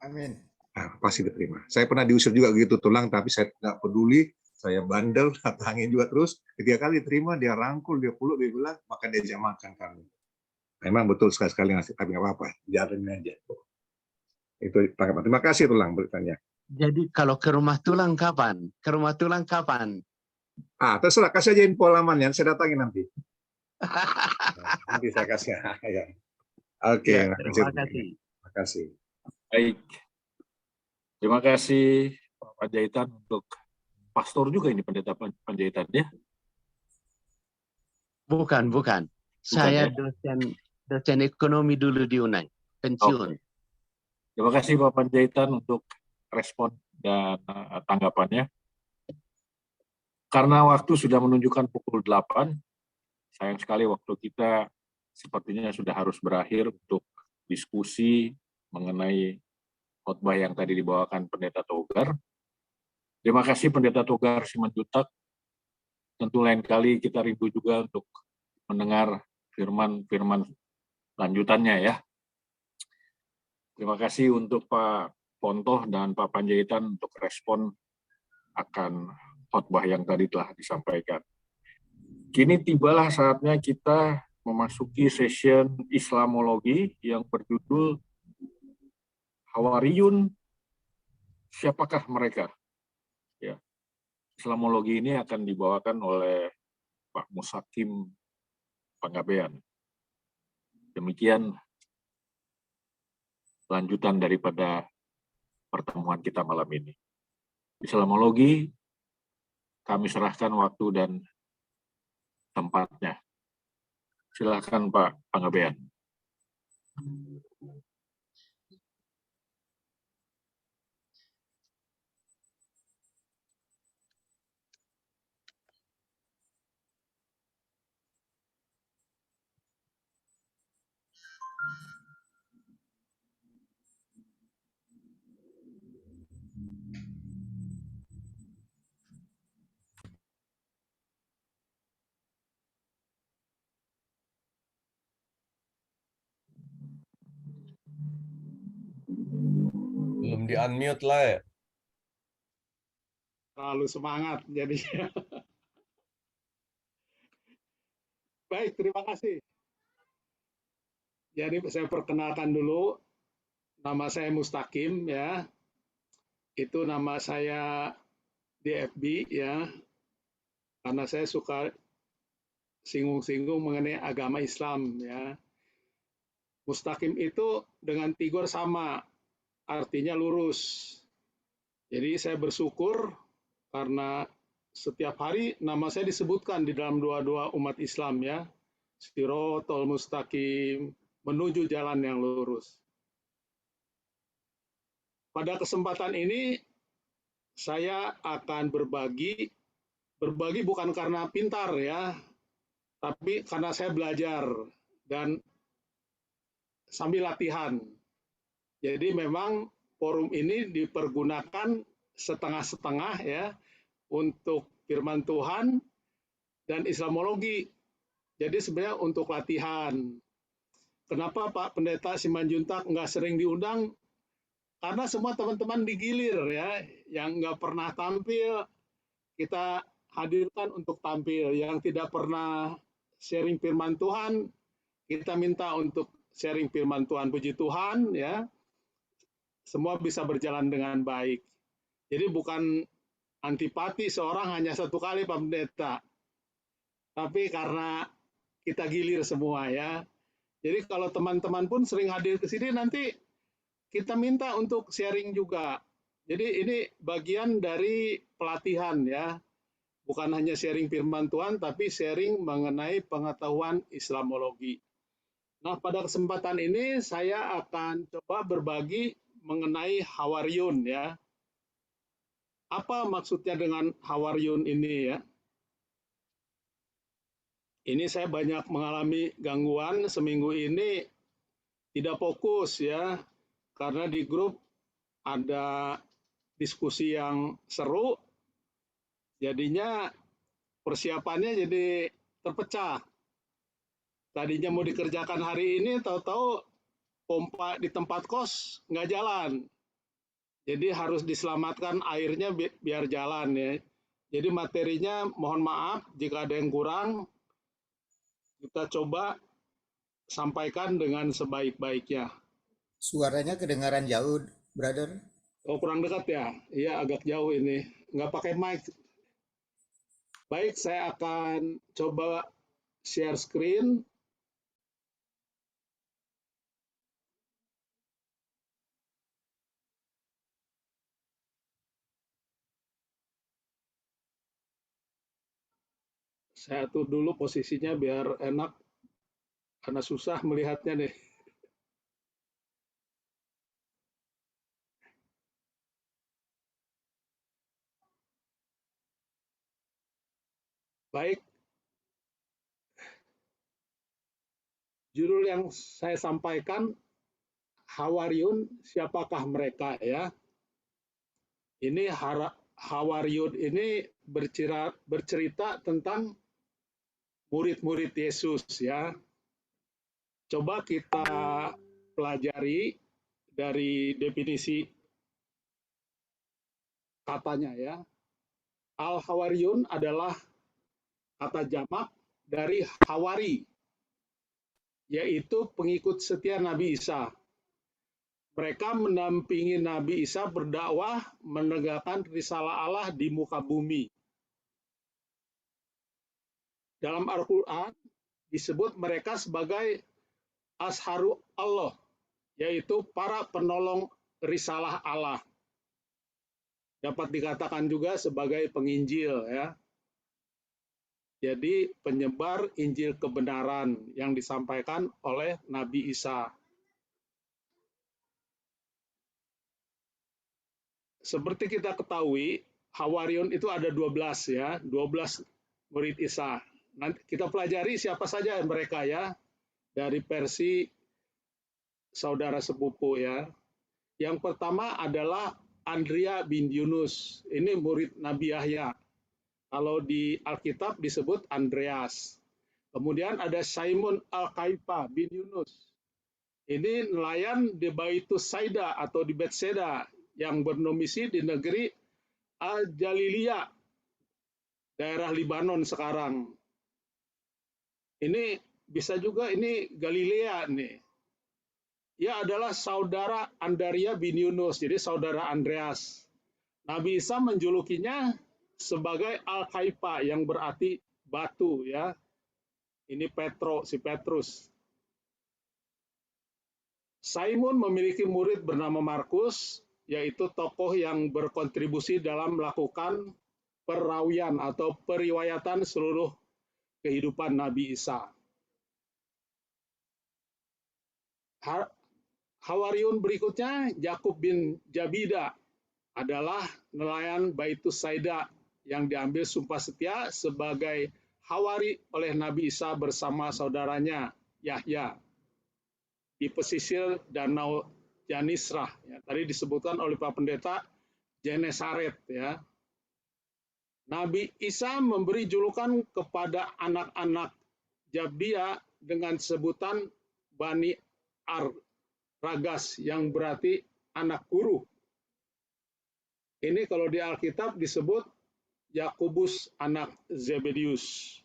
Amin. Pasti diterima. Saya pernah diusir juga gitu tulang, tapi saya tidak peduli. Saya bandel, datangin juga terus. 3 kali diterima, dia rangkul, dia peluk, dia bilang, maka dia ajak makan kami. Memang betul sekali-sekali ngasih, tapi nggak apa-apa, jalanin aja. Itu tanggapan. Terima kasih tulang beritanya. jadi kalau ke rumah tulang kapan? Ke rumah tulang kapan? Terserah, kasih aja info alamannya, saya datangin nanti. Nanti saya kasih. Ya. Oke, Ya, terima kasih. Terima kasih. Baik. Terima kasih Pak Panjaitan untuk pastor juga ini pendeta Panjaitan ya. Bukan. Saya ya? dosen ekonomi dulu di Unai, pensiun. Oke. Terima kasih Pak Panjaitan untuk respon dan tanggapannya. Karena waktu sudah menunjukkan pukul 8, sayang sekali waktu kita sepertinya sudah harus berakhir untuk diskusi mengenai khotbah yang tadi dibawakan Pendeta Togar. Terima kasih Pendeta Togar Simajuntak. Tentu lain kali kita rindu juga untuk mendengar firman lanjutannya ya. Terima kasih untuk Pak Pontoh dan Pak Panjaitan untuk respon akan khotbah yang tadi telah disampaikan. Kini tibalah saatnya kita memasuki session Islamologi yang berjudul Hawariyun, siapakah mereka? Ya. Islamologi ini akan dibawakan oleh Pak Musakim Panggabean. Demikian lanjutan daripada pertemuan kita malam ini. Islamologi, kami serahkan waktu dan tempatnya. Silakan Pak Panggabean. Belum di-unmute lah ya. Terlalu semangat jadinya. Baik, terima kasih. Jadi saya perkenalkan dulu, nama saya Mustakim ya. Itu nama saya di FB ya. Karena saya suka singgung-singgung mengenai agama Islam ya. Mustaqim itu dengan Tigor sama, artinya lurus. Jadi saya bersyukur karena setiap hari nama saya disebutkan di dalam doa-doa umat Islam ya. Shirotol Mustaqim, menuju jalan yang lurus. Pada kesempatan ini saya akan berbagi bukan karena pintar ya, tapi karena saya belajar dan sambil latihan. Jadi memang forum ini dipergunakan setengah-setengah ya untuk firman Tuhan dan Islamologi. Jadi sebenarnya untuk latihan. Kenapa Pak Pendeta Simanjuntak nggak sering diundang? Karena semua teman-teman digilir ya, yang nggak pernah tampil kita hadirkan untuk tampil, yang tidak pernah sharing firman Tuhan kita minta untuk sharing firman Tuhan. Puji Tuhan ya, semua bisa berjalan dengan baik. Jadi bukan antipati seorang hanya satu kali Pak Pendeta, tapi karena kita gilir semua ya. Jadi kalau teman-teman pun sering hadir ke sini, nanti kita minta untuk sharing juga. Jadi ini bagian dari pelatihan ya. Bukan hanya sharing firman Tuhan, tapi sharing mengenai pengetahuan Islamologi. Nah, pada kesempatan ini saya akan coba berbagi mengenai Hawariun ya. Apa maksudnya dengan Hawariun ini ya? Ini saya banyak mengalami gangguan seminggu ini, tidak fokus ya, karena di grup ada diskusi yang seru, jadinya persiapannya jadi terpecah. Tadinya mau dikerjakan hari ini, tahu-tahu pompa di tempat kos nggak jalan. Jadi harus diselamatkan airnya biar jalan ya. Jadi materinya mohon maaf jika ada yang kurang, kita coba sampaikan dengan sebaik-baiknya. Suaranya kedengaran jauh, brother. Oh, kurang dekat ya? Iya, agak jauh ini. Nggak pakai mic. Baik, saya akan coba share screen. Saya atur dulu posisinya biar enak, karena susah melihatnya nih. Baik, judul yang saya sampaikan, Hawariun, siapakah mereka ya? Ini Hawariun ini bercerita tentang murid-murid Yesus ya. Coba kita pelajari dari definisi katanya ya. Al-Hawariyun adalah kata jamak dari Hawari, yaitu pengikut setia Nabi Isa. Mereka mendampingi Nabi Isa berdakwah menegakkan risalah Allah di muka bumi. Dalam Al-Quran disebut mereka sebagai Asharu Allah, yaitu para penolong risalah Allah. Dapat dikatakan juga sebagai penginjil ya. Jadi penyebar Injil kebenaran yang disampaikan oleh Nabi Isa. Seperti kita ketahui, Hawariun itu ada 12 ya, 12 murid Isa. Nanti kita pelajari siapa saja mereka ya, dari versi saudara sepupu ya. Yang pertama adalah Andrea bin Yunus, ini murid Nabi Yahya. Kalau di Alkitab disebut Andreas. Kemudian ada Simon Al-Kaifa bin Yunus. Ini nelayan di Baitus Saida atau di Bethsaida yang bernomisili di negeri Al-Jaliliyah, daerah Libanon sekarang. Ini bisa juga ini Galilea nih. Ia adalah saudara Andrea bin Yunus, jadi saudara Andreas. Nabi Isa menjulukinya sebagai Al-Kaifa yang berarti batu ya. Ini si Petrus. Simon memiliki murid bernama Markus, yaitu tokoh yang berkontribusi dalam melakukan perawian atau periwayatan seluruh kehidupan Nabi Isa. Hawariun berikutnya Yakub bin Jabida. adalah nelayan Baitus Saida yang diambil sumpah setia sebagai hawari oleh Nabi Isa bersama saudaranya Yahya di pesisir Danau Janisrah. Ya, tadi disebutkan oleh Pak Pendeta Genesaret. Ya. Nabi Isa memberi julukan kepada anak-anak Jabdia dengan sebutan Bani Ragas yang berarti anak guru. Ini kalau di Alkitab disebut Yakobus anak Zebedius.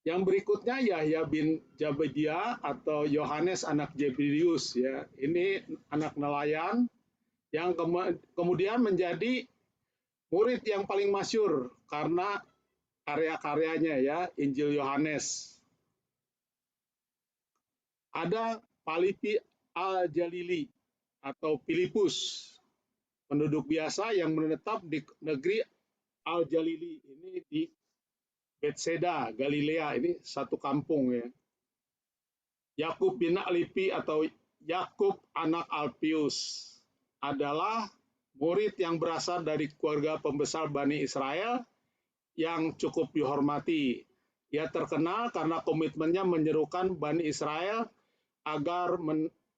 Yang berikutnya Yahya bin Jabedia atau Yohanes anak Zebedius, ya. Ini anak nelayan yang kemudian menjadi murid yang paling masyhur karena karya-karyanya, ya, Injil Yohanes. Ada Filipi Al-Jalili atau Filipus, penduduk biasa yang menetap di negeri Al-Jalili, ini di Bethsaida, Galilea, ini satu kampung, ya. Yakub bin Alipi atau Yakub anak Alpius adalah murid yang berasal dari keluarga pembesar Bani Israel yang cukup dihormati. Ia terkenal karena komitmennya menyerukan Bani Israel agar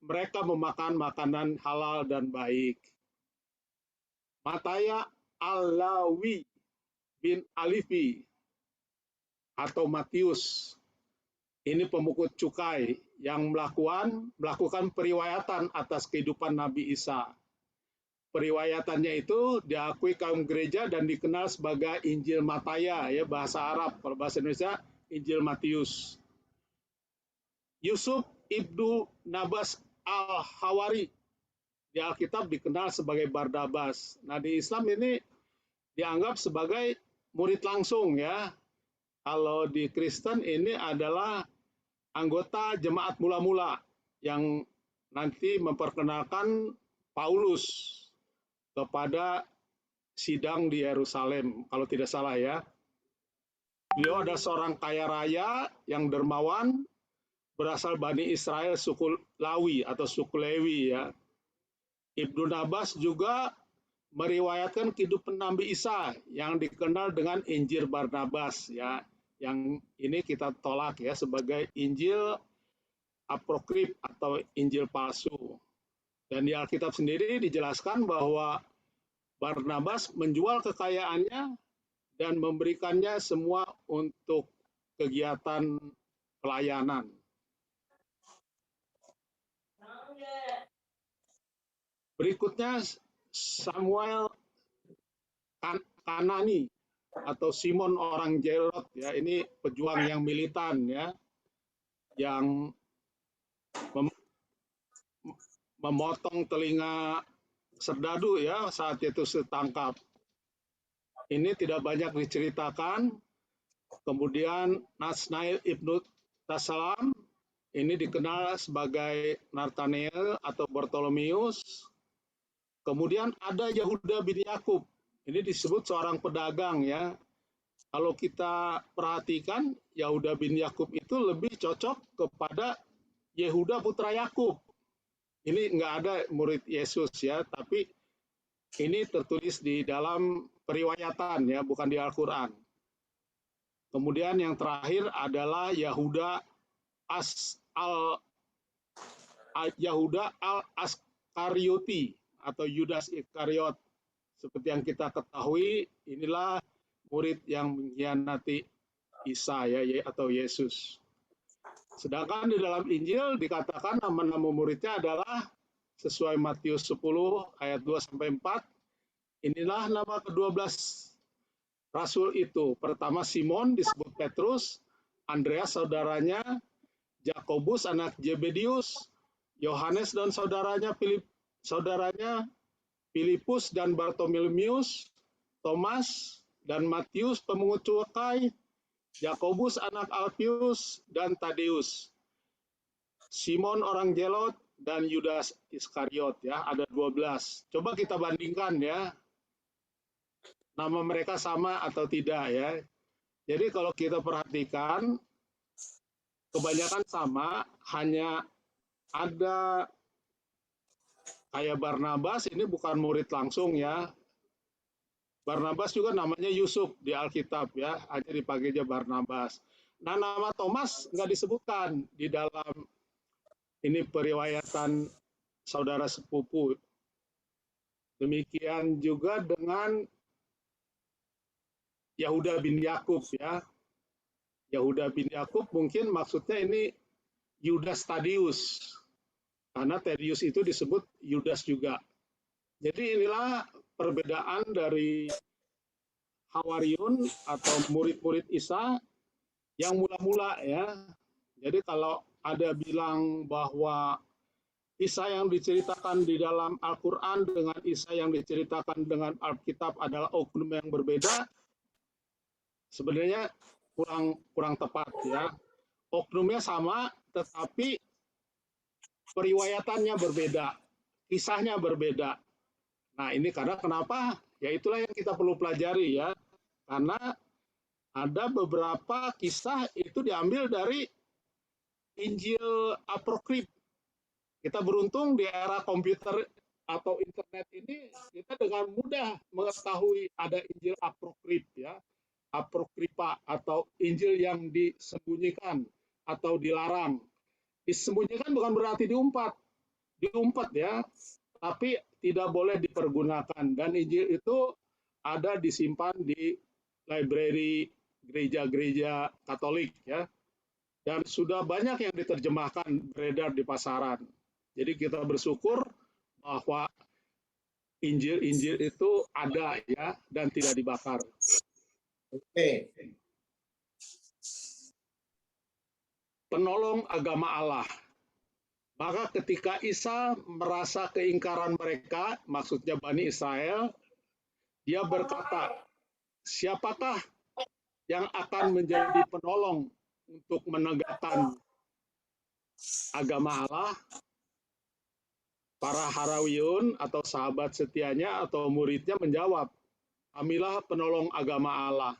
mereka memakan makanan halal dan baik. Mataya Al-Lawi bin Alifi atau Matius, ini pemungut cukai yang melakukan periwayatan atas kehidupan Nabi Isa. Periwayatannya itu diakui kaum gereja dan dikenal sebagai Injil Mataya, ya, bahasa Arab. Kalau bahasa Indonesia Injil Matius. Yusuf ibnu Nabas al-Hawari di Alkitab dikenal sebagai Barnabas. Nah, di Islam ini dianggap sebagai murid langsung, ya. Kalau di Kristen ini adalah anggota jemaat mula-mula yang nanti memperkenalkan Paulus kepada sidang di Yerusalem, kalau tidak salah, ya. Beliau adalah seorang kaya raya yang dermawan, berasal Bani Israel suku Lawi atau suku Lewi, ya. Ibnu Nabas juga meriwayatkan kehidupan Nabi Isa yang dikenal dengan Injil Barnabas, ya. Yang ini kita tolak, ya, sebagai Injil apokrif atau Injil palsu. Dan di Alkitab sendiri dijelaskan bahwa Barnabas menjual kekayaannya dan memberikannya semua untuk kegiatan pelayanan. Berikutnya Samuel Kanani atau Simon orang Zelot, ya, ini pejuang yang militan, ya, yang memotong telinga serdadu, ya, saat itu setangkap. Ini tidak banyak diceritakan. Kemudian Nasnail ibnu Tasalam, ini dikenal sebagai Nathanael atau Bartolomeus. Kemudian ada Yahuda bin Yakub, ini disebut seorang pedagang, ya. Kalau kita perhatikan, Yahuda bin Yakub itu lebih cocok kepada Yehuda putra Yakub. Ini nggak ada murid Yesus, ya, tapi ini tertulis di dalam periwayatan, ya, bukan di Al-Quran. Kemudian yang terakhir adalah Yahuda al-Askarioti atau Yudas Iskariot. Seperti yang kita ketahui, inilah murid yang mengkhianati Isa, ya, atau Yesus. Sedangkan di dalam Injil dikatakan nama-nama muridnya adalah sesuai Matius 10 ayat 2-4. Inilah nama ke-12 rasul itu. Pertama Simon disebut Petrus, Andreas saudaranya, Yakobus anak Zebedius, Yohanes dan saudaranya Filipus dan Bartolomeus, Thomas dan Matius pemungut cukai, Yakobus anak Alpius dan Tadeus, Simon orang Zelot dan Yudas Iskariot, ya, ada 12. Coba kita bandingkan, ya, nama mereka sama atau tidak, ya. Jadi kalau kita perhatikan kebanyakan sama, hanya ada Kayak Barnabas ini bukan murid langsung ya. Barnabas juga namanya Yusuf di Alkitab ya, hanya dipanggilnya Barnabas. Nah, nama Thomas nggak disebutkan di dalam ini periwayatan saudara sepupu. Demikian juga dengan Yahuda bin Yakub ya. Yahuda bin Yakub mungkin maksudnya ini Yudas Tadius. Karena Tadius itu disebut Yudas juga. Jadi inilah perbedaan dari Hawariun atau murid-murid Isa yang mula-mula ya. Jadi kalau ada bilang bahwa Isa yang diceritakan di dalam Al-Quran dengan Isa yang diceritakan dengan Alkitab adalah oknum yang berbeda, sebenarnya kurang tepat ya. Oknumnya sama, tetapi periwayatannya berbeda, kisahnya berbeda. Nah, ini karena kenapa? Ya itulah yang kita perlu pelajari ya. Karena ada beberapa kisah itu diambil dari Injil apokrif. Kita beruntung di era komputer atau internet ini kita dengan mudah mengetahui ada Injil apokrif ya. Apokrifa atau Injil yang disembunyikan atau dilarang. Disembunyikan bukan berarti diumpat ya, tapi tidak boleh dipergunakan. Dan Injil itu ada disimpan di library gereja-gereja Katolik ya. Dan sudah banyak yang diterjemahkan beredar di pasaran. Jadi kita bersyukur bahwa Injil-Injil itu ada ya dan tidak dibakar. Oke. Penolong agama Allah. Maka ketika Isa merasa keingkaran mereka, maksudnya Bani Israel, dia berkata, siapakah yang akan menjadi penolong untuk menegakkan agama Allah? Para Hawariun atau sahabat setianya atau muridnya menjawab, kamilah penolong agama Allah.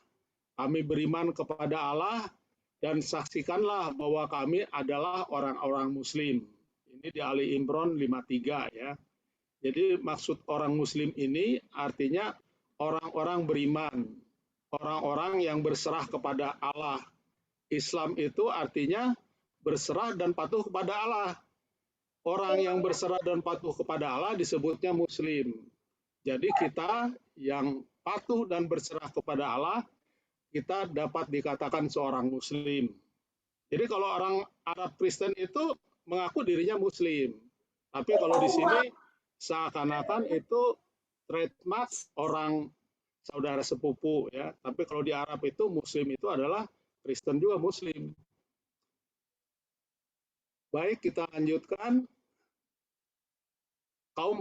Kami beriman kepada Allah dan saksikanlah bahwa kami adalah orang-orang Muslim. Ini di Ali Imran 53 ya. Jadi maksud orang Muslim ini artinya orang-orang beriman, orang-orang yang berserah kepada Allah. Islam itu artinya berserah dan patuh kepada Allah. Orang yang berserah dan patuh kepada Allah disebutnya Muslim. Jadi kita yang patuh dan berserah kepada Allah, kita dapat dikatakan seorang Muslim. Jadi kalau orang Arab Kristen itu mengaku dirinya Muslim. Tapi kalau di sini seakan-akan itu trademark orang saudara sepupu ya. Tapi kalau di Arab itu Muslim itu adalah Kristen juga Muslim. Baik, kita lanjutkan. Kaum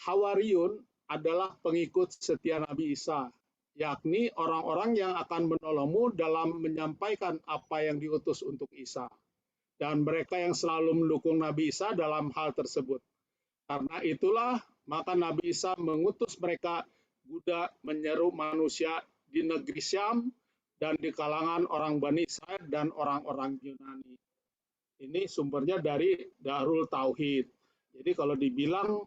Hawariun adalah pengikut setia Nabi Isa, yakni orang-orang yang akan menolongmu dalam menyampaikan apa yang diutus untuk Isa. Dan mereka yang selalu mendukung Nabi Isa dalam hal tersebut. Karena itulah, maka Nabi Isa mengutus mereka budak menyeru manusia di negeri Syam dan di kalangan orang Bani Israel dan orang-orang Yunani. Ini sumbernya dari Darul Tauhid. Jadi kalau dibilang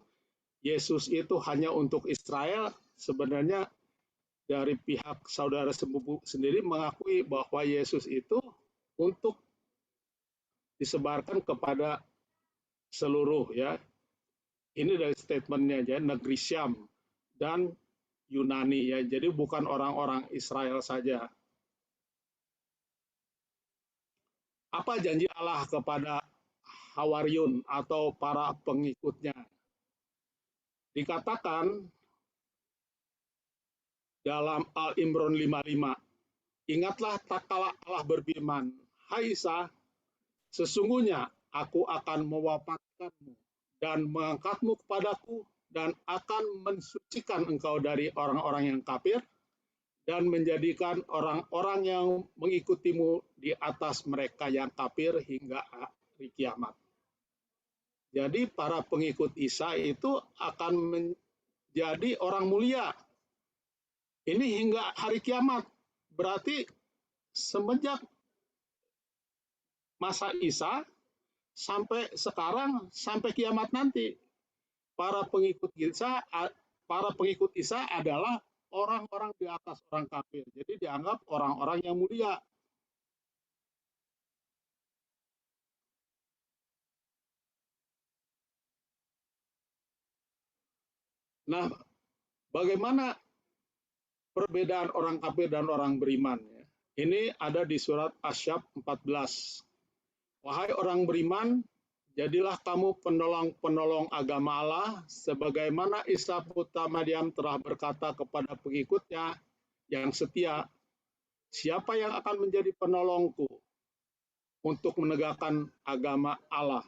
Yesus itu hanya untuk Israel, sebenarnya dari pihak saudara sepupu sendiri mengakui bahwa Yesus itu untuk disebarkan kepada seluruh ya. Ini dari statementnya ya, negeri Syam dan Yunani ya. Jadi bukan orang-orang Israel saja. Apa janji Allah kepada Hawariun atau para pengikutnya? Dikatakan dalam Al-Imran 55, ingatlah tak kala Allah berfirman, hai Isa, sesungguhnya aku akan mewafatkanmu dan mengangkatmu kepadaku dan akan mensucikan engkau dari orang-orang yang kafir dan menjadikan orang-orang yang mengikutimu di atas mereka yang kafir hingga hari kiamat. Jadi para pengikut Isa itu akan menjadi orang mulia. Ini hingga hari kiamat. Berarti semenjak masa Isa sampai sekarang, sampai kiamat nanti. para pengikut Isa adalah orang-orang di atas orang kafir. Jadi dianggap orang-orang yang mulia. Nah, bagaimana perbedaan orang kafir dan orang beriman? Ini ada di surat Asyab 14. Wahai orang beriman, jadilah kamu penolong-penolong agama Allah, sebagaimana Isa putra Maryam telah berkata kepada pengikutnya yang setia, siapa yang akan menjadi penolongku untuk menegakkan agama Allah?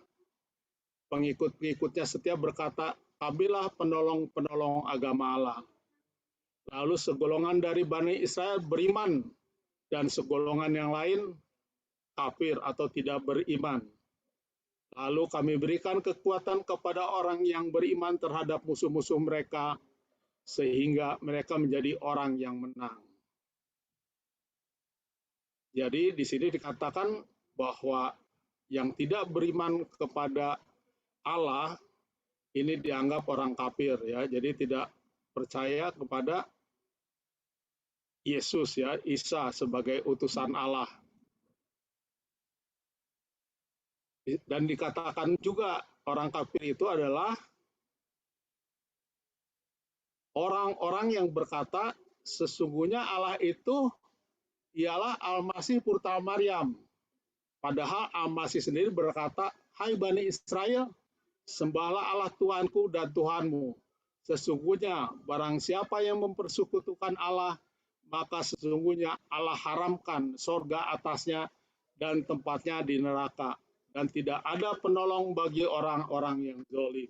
Pengikut-pengikutnya setia berkata, kamilah penolong-penolong agama Allah. Lalu segolongan dari Bani Israel beriman, dan segolongan yang lain kafir atau tidak beriman. Lalu kami berikan kekuatan kepada orang yang beriman terhadap musuh-musuh mereka, sehingga mereka menjadi orang yang menang. Jadi di sini dikatakan bahwa yang tidak beriman kepada Allah ini dianggap orang kafir, ya. Jadi tidak percaya kepada Yesus, ya, Isa sebagai utusan Allah. Dan dikatakan juga orang kafir itu adalah orang-orang yang berkata sesungguhnya Allah itu ialah Al-Masih putra Maryam. Padahal Al-Masih sendiri berkata, hai Bani Israel, sembahlah Allah Tuhanku dan Tuhanmu. Sesungguhnya barang siapa yang mempersekutukan Allah, maka sesungguhnya Allah haramkan sorga atasnya dan tempatnya di neraka. Dan tidak ada penolong bagi orang-orang yang zalim.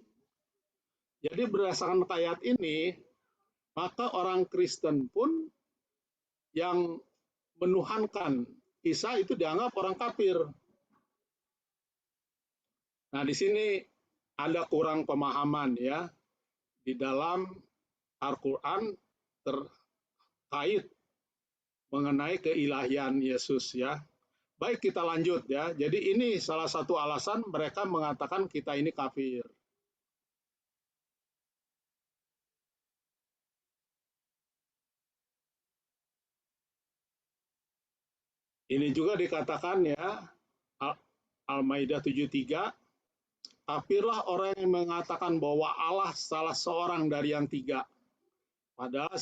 Jadi berdasarkan ayat ini, maka orang Kristen pun yang menuhankan Isa itu dianggap orang kafir. Nah, di sini ada kurang pemahaman, ya, di dalam Al-Quran terkait mengenai keilahian Yesus, ya. Baik, kita lanjut, ya. Jadi ini salah satu alasan mereka mengatakan kita ini kafir. Ini juga dikatakan, ya, Al-Maidah 73, kafirlah orang yang mengatakan bahwa Allah salah seorang dari yang tiga. Padahal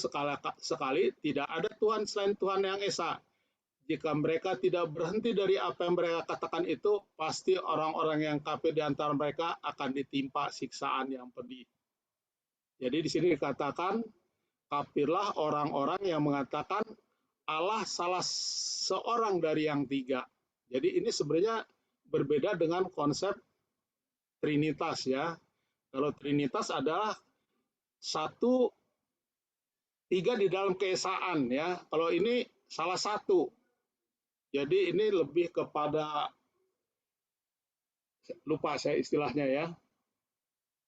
sekali tidak ada Tuhan selain Tuhan yang Esa. Jika mereka tidak berhenti dari apa yang mereka katakan itu, pasti orang-orang yang kafir di antara mereka akan ditimpa siksaan yang pedih. Jadi di sini dikatakan, kafirlah orang-orang yang mengatakan Allah salah seorang dari yang tiga. Jadi ini sebenarnya berbeda dengan konsep Trinitas, ya. Kalau Trinitas adalah satu, tiga di dalam keesaan, ya. Kalau ini salah satu. Jadi ini lebih kepada, lupa saya istilahnya, ya.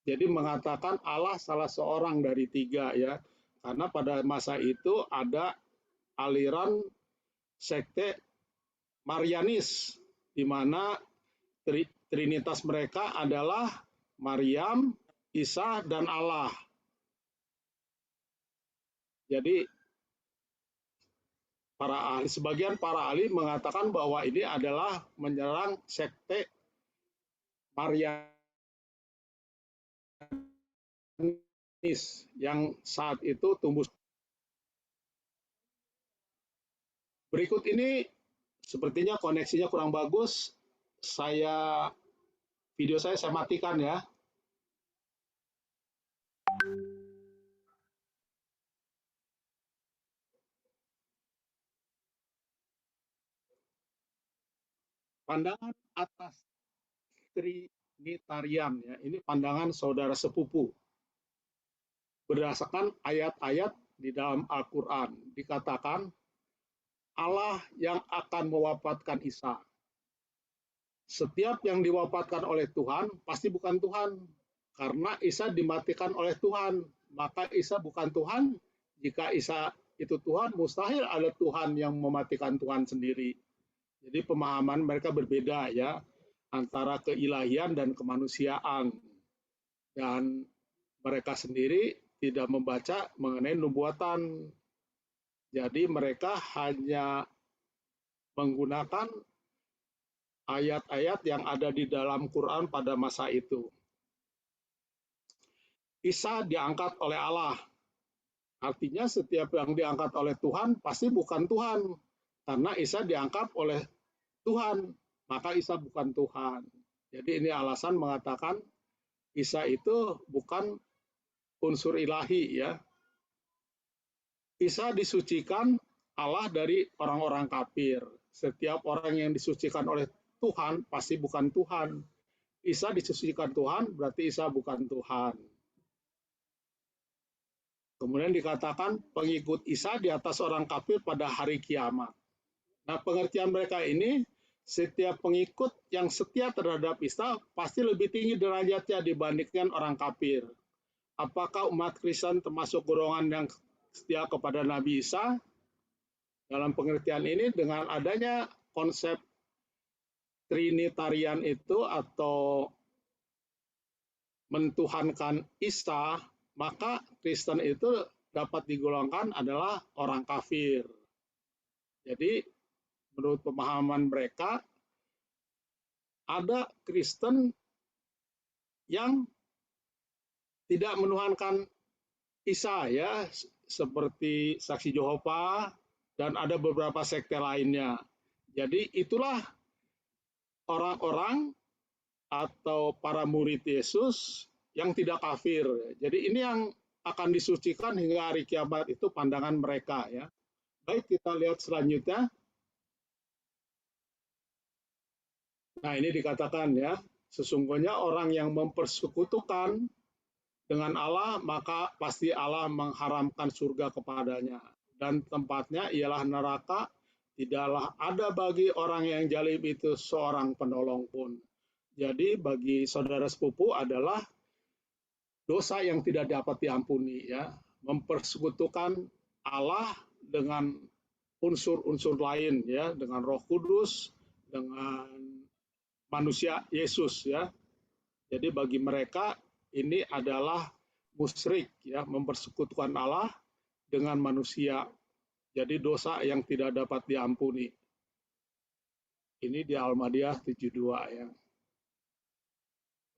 Jadi mengatakan Allah salah seorang dari tiga, ya. Karena pada masa itu ada aliran sekte Marianis, di mana Trinitas mereka adalah Maryam, Isa, dan Allah. Jadi sebagian para ahli mengatakan bahwa ini adalah menyerang sekte Marianis yang saat itu tumbuh. Berikut ini sepertinya koneksinya kurang bagus. Video saya matikan, ya. Pandangan atas Trinitarian, ya, ini pandangan saudara sepupu. Berdasarkan ayat-ayat di dalam Al-Quran, dikatakan Allah yang akan mewafatkan Isa. Setiap yang diwafatkan oleh Tuhan pasti bukan Tuhan, karena Isa dimatikan oleh Tuhan. Maka Isa bukan Tuhan. Jika Isa itu Tuhan, mustahil ada Tuhan yang mematikan Tuhan sendiri. Jadi pemahaman mereka berbeda, ya, antara keilahian dan kemanusiaan. Dan mereka sendiri tidak membaca mengenai nubuatan. Jadi mereka hanya menggunakan ayat-ayat yang ada di dalam Quran pada masa itu. Isa diangkat oleh Allah. Artinya setiap yang diangkat oleh Tuhan pasti bukan Tuhan. Karena Isa diangkat oleh Tuhan, maka Isa bukan Tuhan. Jadi ini alasan mengatakan Isa itu bukan unsur ilahi ya. Isa disucikan Allah dari orang-orang kafir. Setiap orang yang disucikan oleh Tuhan pasti bukan Tuhan. Isa disucikan Tuhan berarti Isa bukan Tuhan. Kemudian dikatakan pengikut Isa di atas orang kafir pada hari kiamat. Nah, pengertian mereka ini, setiap pengikut yang setia terhadap Isa pasti lebih tinggi derajatnya dibandingkan orang kafir. Apakah umat Kristen termasuk golongan yang setia kepada Nabi Isa? Dalam pengertian ini, dengan adanya konsep Trinitarian itu atau mentuhankan Isa, maka Kristen itu dapat digolongkan adalah orang kafir. Jadi, menurut pemahaman mereka, ada Kristen yang tidak menuhankan Isa ya, seperti Saksi Yehova dan ada beberapa sekte lainnya. Jadi itulah orang-orang atau para murid Yesus yang tidak kafir. Jadi ini yang akan disucikan hingga hari kiamat, itu pandangan mereka ya. Baik, kita lihat selanjutnya. Nah, ini dikatakan ya, sesungguhnya orang yang mempersekutukan dengan Allah, maka pasti Allah mengharamkan surga kepadanya. Dan tempatnya ialah neraka, tidaklah ada bagi orang yang zalim itu seorang penolong pun. Jadi bagi saudara sepupu adalah dosa yang tidak dapat diampuni ya, mempersekutukan Allah dengan unsur-unsur lain ya, dengan Roh Kudus, dengan manusia Yesus ya. Jadi bagi mereka ini adalah musyrik ya, mempersekutukan Allah dengan manusia. Jadi dosa yang tidak dapat diampuni. Ini di Al-Madiyah 72 ya.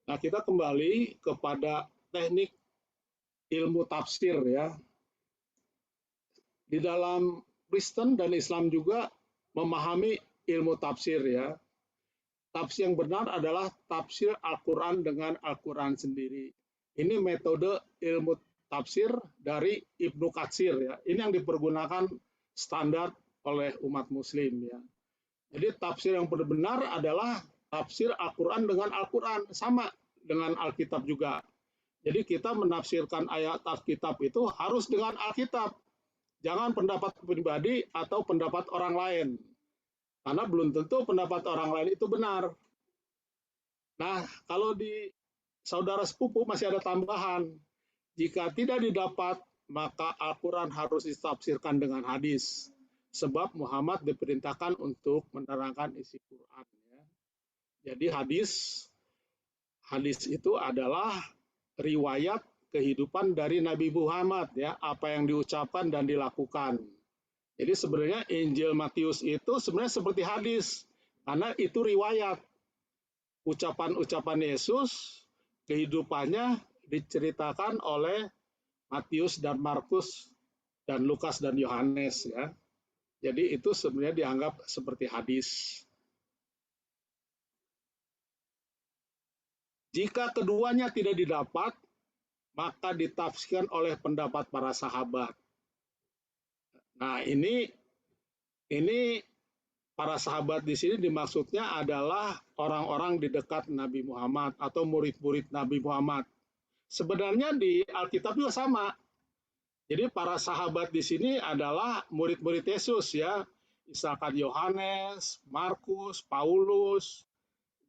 Nah, kita kembali kepada teknik ilmu tafsir ya. Di dalam Kristen dan Islam juga memahami ilmu tafsir ya. Tafsir yang benar adalah tafsir Al-Quran dengan Al-Quran sendiri. Ini metode ilmu tafsir dari Ibnu Katsir ya. Ini yang dipergunakan standar oleh umat Muslim ya. Jadi tafsir yang benar adalah tafsir Al-Quran dengan Al-Quran, sama dengan Alkitab juga. Jadi kita menafsirkan ayat Alkitab itu harus dengan Alkitab. Jangan pendapat pribadi atau pendapat orang lain. Karena belum tentu pendapat orang lain itu benar. Nah, kalau di saudara sepupu masih ada tambahan. Jika tidak didapat, maka Al-Quran harus ditafsirkan dengan hadis. Sebab Muhammad diperintahkan untuk menerangkan isi Quran. Ya. Jadi hadis itu adalah riwayat kehidupan dari Nabi Muhammad. Ya, apa yang diucapkan dan dilakukan. Jadi sebenarnya Injil Matius itu sebenarnya seperti hadis, karena itu riwayat. Ucapan-ucapan Yesus, kehidupannya diceritakan oleh Matius dan Markus dan Lukas dan Yohanes ya. Jadi itu sebenarnya dianggap seperti hadis. Jika keduanya tidak didapat, maka ditafsirkan oleh pendapat para sahabat. Nah, ini para sahabat di sini dimaksudnya adalah orang-orang di dekat Nabi Muhammad atau murid-murid Nabi Muhammad. Sebenarnya di Alkitab juga sama. Jadi para sahabat di sini adalah murid-murid Yesus ya. Misalkan Yohanes, Markus, Paulus.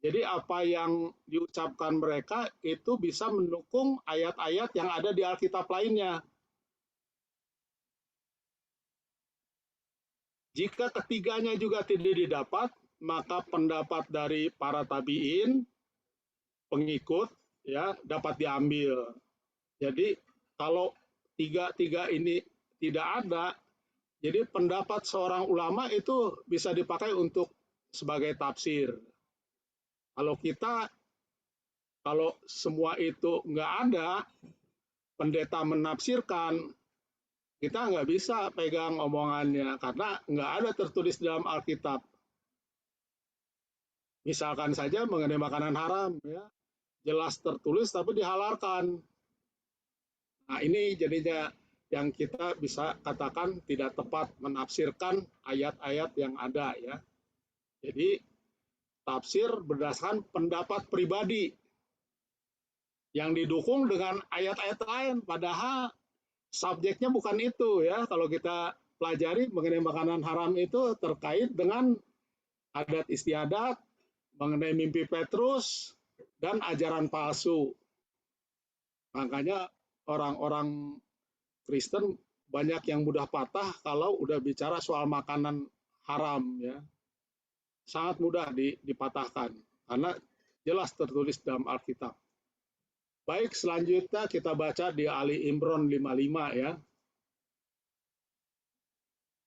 Jadi apa yang diucapkan mereka itu bisa mendukung ayat-ayat yang ada di Alkitab lainnya. Jika ketiganya juga tidak didapat, maka pendapat dari para tabi'in, pengikut, ya dapat diambil. Jadi kalau tiga ini tidak ada, jadi pendapat seorang ulama itu bisa dipakai untuk sebagai tafsir. Kalau semua itu nggak ada, pendeta menafsirkan, kita nggak bisa pegang omongannya karena nggak ada tertulis dalam Alkitab. Misalkan saja mengenai makanan haram, ya, jelas tertulis tapi dihalalkan. Nah, ini jadinya yang kita bisa katakan tidak tepat menafsirkan ayat-ayat yang ada, ya. Jadi tafsir berdasarkan pendapat pribadi yang didukung dengan ayat-ayat lain, padahal subjeknya bukan itu, ya. Kalau kita pelajari mengenai makanan haram itu terkait dengan adat istiadat, mengenai mimpi Petrus, dan ajaran palsu. Makanya orang-orang Kristen banyak yang mudah patah kalau udah bicara soal makanan haram, ya. Sangat mudah dipatahkan karena jelas tertulis dalam Alkitab. Baik, selanjutnya kita baca di Ali Imran 55, ya.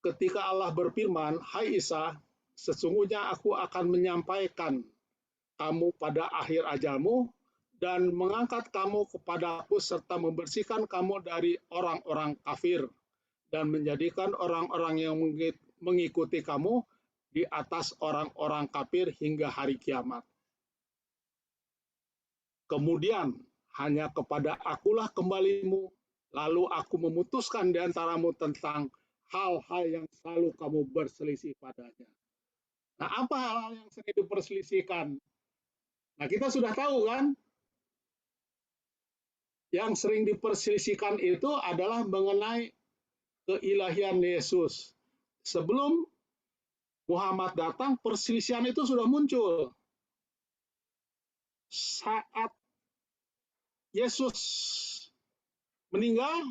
Ketika Allah berfirman, "Hai Isa, sesungguhnya aku akan menyampaikan kamu pada akhir ajalmu dan mengangkat kamu kepadaku serta membersihkan kamu dari orang-orang kafir dan menjadikan orang-orang yang mengikuti kamu di atas orang-orang kafir hingga hari kiamat. Kemudian hanya kepada akulah kembalimu, lalu aku memutuskan di antaramu tentang hal-hal yang selalu kamu berselisih padanya." Nah, apa hal-hal yang sering diperselisihkan? Nah, kita sudah tahu kan, yang sering diperselisihkan itu adalah mengenai keilahian Yesus. Sebelum Muhammad datang, perselisihan itu sudah muncul. Saat Yesus meninggal,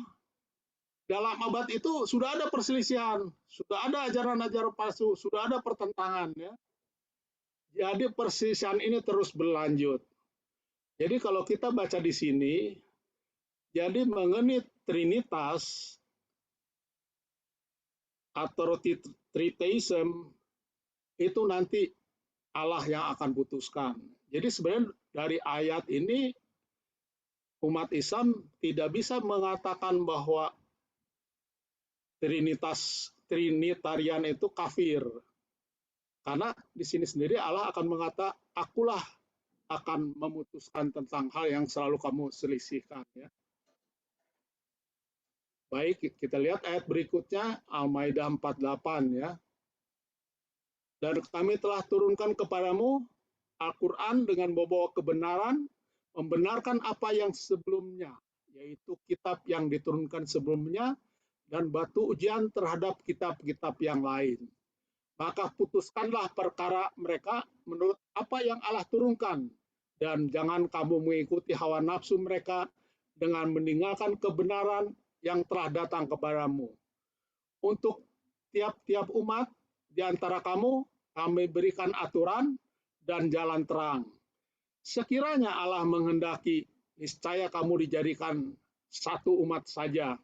dalam abad itu sudah ada perselisihan, sudah ada ajaran-ajaran palsu, sudah ada pertentangan, ya. Jadi perselisihan ini terus berlanjut. Jadi kalau kita baca di sini, jadi mengenai Trinitas atau Tritheism itu nanti Allah yang akan putuskan. Jadi sebenarnya dari ayat ini umat Islam tidak bisa mengatakan bahwa Trinitarian itu kafir. Karena di sini sendiri Allah akan mengatakan, akulah akan memutuskan tentang hal yang selalu kamu selisihkan, ya. Baik, kita lihat ayat berikutnya, Al-Maidah 48, ya. Dan kami telah turunkan kepadamu Al-Quran dengan membawa kebenaran, membenarkan apa yang sebelumnya, yaitu kitab yang diturunkan sebelumnya, dan batu ujian terhadap kitab-kitab yang lain. Maka putuskanlah perkara mereka menurut apa yang Allah turunkan, dan jangan kamu mengikuti hawa nafsu mereka dengan meninggalkan kebenaran yang telah datang kepadamu. Untuk tiap-tiap umat di antara kamu, kami berikan aturan dan jalan terang. Sekiranya Allah menghendaki, niscaya kamu dijadikan satu umat saja.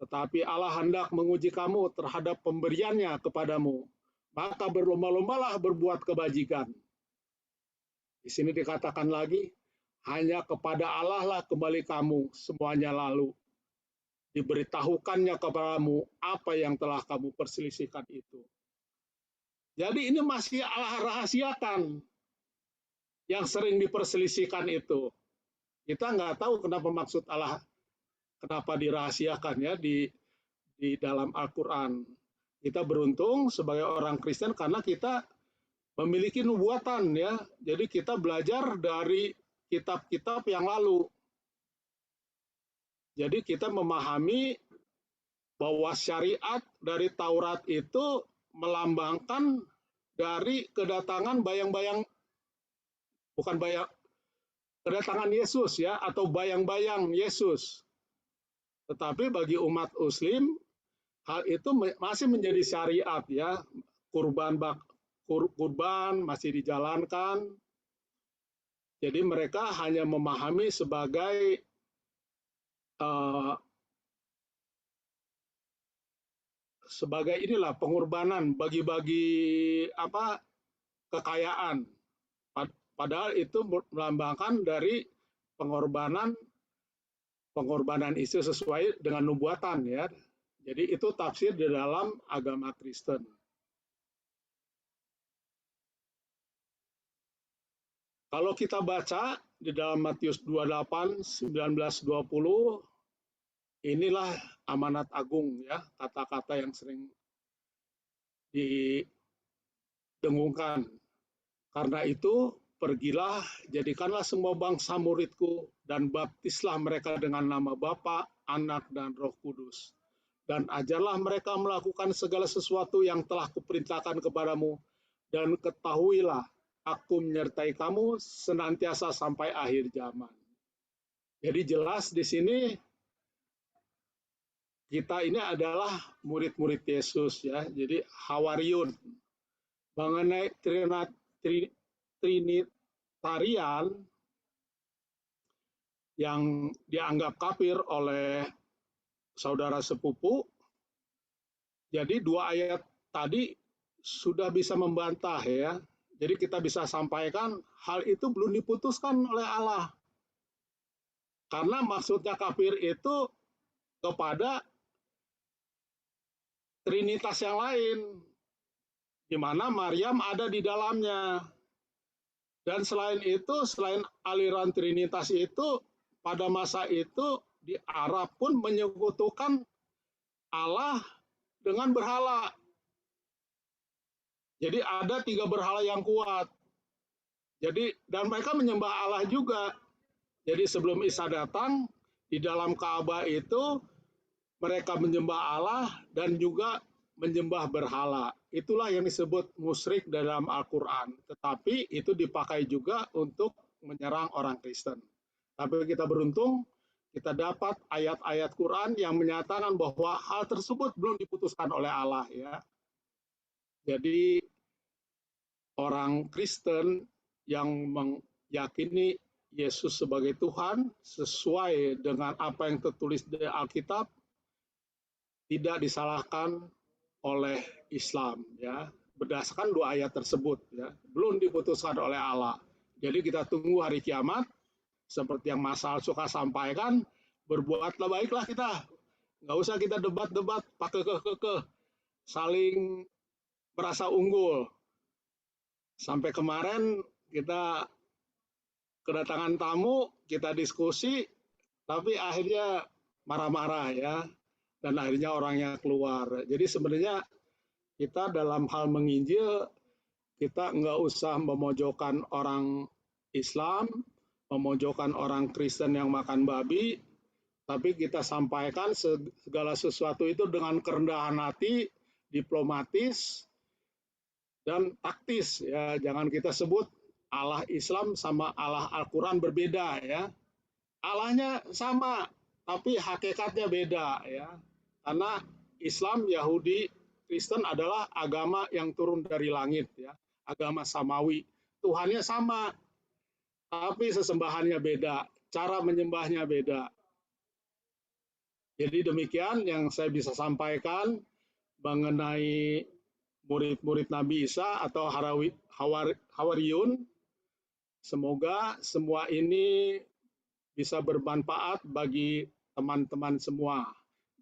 Tetapi Allah hendak menguji kamu terhadap pemberiannya kepadamu, maka berlomba-lombalah berbuat kebajikan. Di sini dikatakan lagi, hanya kepada Allah lah kembali kamu semuanya lalu. Diberitahukannya kepadamu apa yang telah kamu perselisihkan itu. Jadi ini masih Allah rahasiakan yang sering diperselisihkan itu. Kita nggak tahu kenapa maksud Allah, kenapa dirahasiakan, ya, di dalam Al-Quran. Kita beruntung sebagai orang Kristen karena kita memiliki nubuatan, ya. Jadi kita belajar dari kitab-kitab yang lalu. Jadi kita memahami bahwa syariat dari Taurat itu melambangkan dari kedatangan bayang-bayang, bukan bayang, kedatangan Yesus, ya, atau bayang-bayang Yesus. Tetapi bagi umat Muslim, hal itu masih menjadi syariat, ya. Kurban masih dijalankan. Jadi mereka hanya memahami sebagai sebagai inilah pengorbanan, bagi-bagi kekayaan. Padahal itu melambangkan dari pengorbanan itu sesuai dengan nubuatan ya. Jadi itu tafsir di dalam agama Kristen. Kalau kita baca di dalam Matius 28, 19-20, inilah amanat agung ya, kata-kata yang sering didengungkan. Karena itu, pergilah, jadikanlah semua bangsa muridku, dan baptislah mereka dengan nama Bapa, Anak, dan Roh Kudus. Dan ajarlah mereka melakukan segala sesuatu yang telah kuperintahkan kepadamu, dan ketahuilah, aku menyertai kamu senantiasa sampai akhir zaman. Jadi jelas di sini kita ini adalah murid-murid Yesus ya. Jadi hawariun. Mengenai Trinitarian yang dianggap kafir oleh saudara sepupu. Jadi 2 ayat tadi sudah bisa membantah ya. Jadi kita bisa sampaikan hal itu belum diputuskan oleh Allah. Karena maksudnya kafir itu kepada Trinitas yang lain, di mana Maryam ada di dalamnya. Dan selain itu, selain aliran Trinitas itu, pada masa itu di Arab pun menyekutukan Allah dengan berhala. Jadi ada 3 berhala yang kuat. Jadi dan mereka menyembah Allah juga. Jadi sebelum Isa datang, di dalam Ka'bah itu mereka menyembah Allah dan juga menyembah berhala. Itulah yang disebut musyrik dalam Al-Quran. Tetapi itu dipakai juga untuk menyerang orang Kristen. Tapi kita beruntung, kita dapat ayat-ayat Quran yang menyatakan bahwa hal tersebut belum diputuskan oleh Allah ya. Jadi orang Kristen yang meyakini Yesus sebagai Tuhan sesuai dengan apa yang tertulis di Alkitab tidak disalahkan oleh Islam ya, berdasarkan 2 ayat tersebut ya, belum diputuskan oleh Allah. Jadi kita tunggu hari kiamat seperti yang Mas Al suka sampaikan, berbuatlah baiklah kita. Nggak usah kita debat-debat pakai saling merasa unggul. Sampai kemarin kita kedatangan tamu, kita diskusi, tapi akhirnya marah-marah ya, dan akhirnya orangnya keluar. Jadi sebenarnya kita dalam hal menginjil, kita nggak usah memojokkan orang Islam, memojokkan orang Kristen yang makan babi, tapi kita sampaikan segala sesuatu itu dengan kerendahan hati, diplomatis, dan taktis ya. Jangan kita sebut Allah Islam sama Allah Al-Quran berbeda ya. Allahnya sama, tapi hakikatnya beda ya. Karena Islam, Yahudi, Kristen adalah agama yang turun dari langit ya. Agama samawi. Tuhannya sama, tapi sesembahannya beda. Cara menyembahnya beda. Jadi demikian yang saya bisa sampaikan mengenai murid-murid Nabi Isa atau Hawariyun. Semoga semua ini bisa bermanfaat bagi teman-teman semua.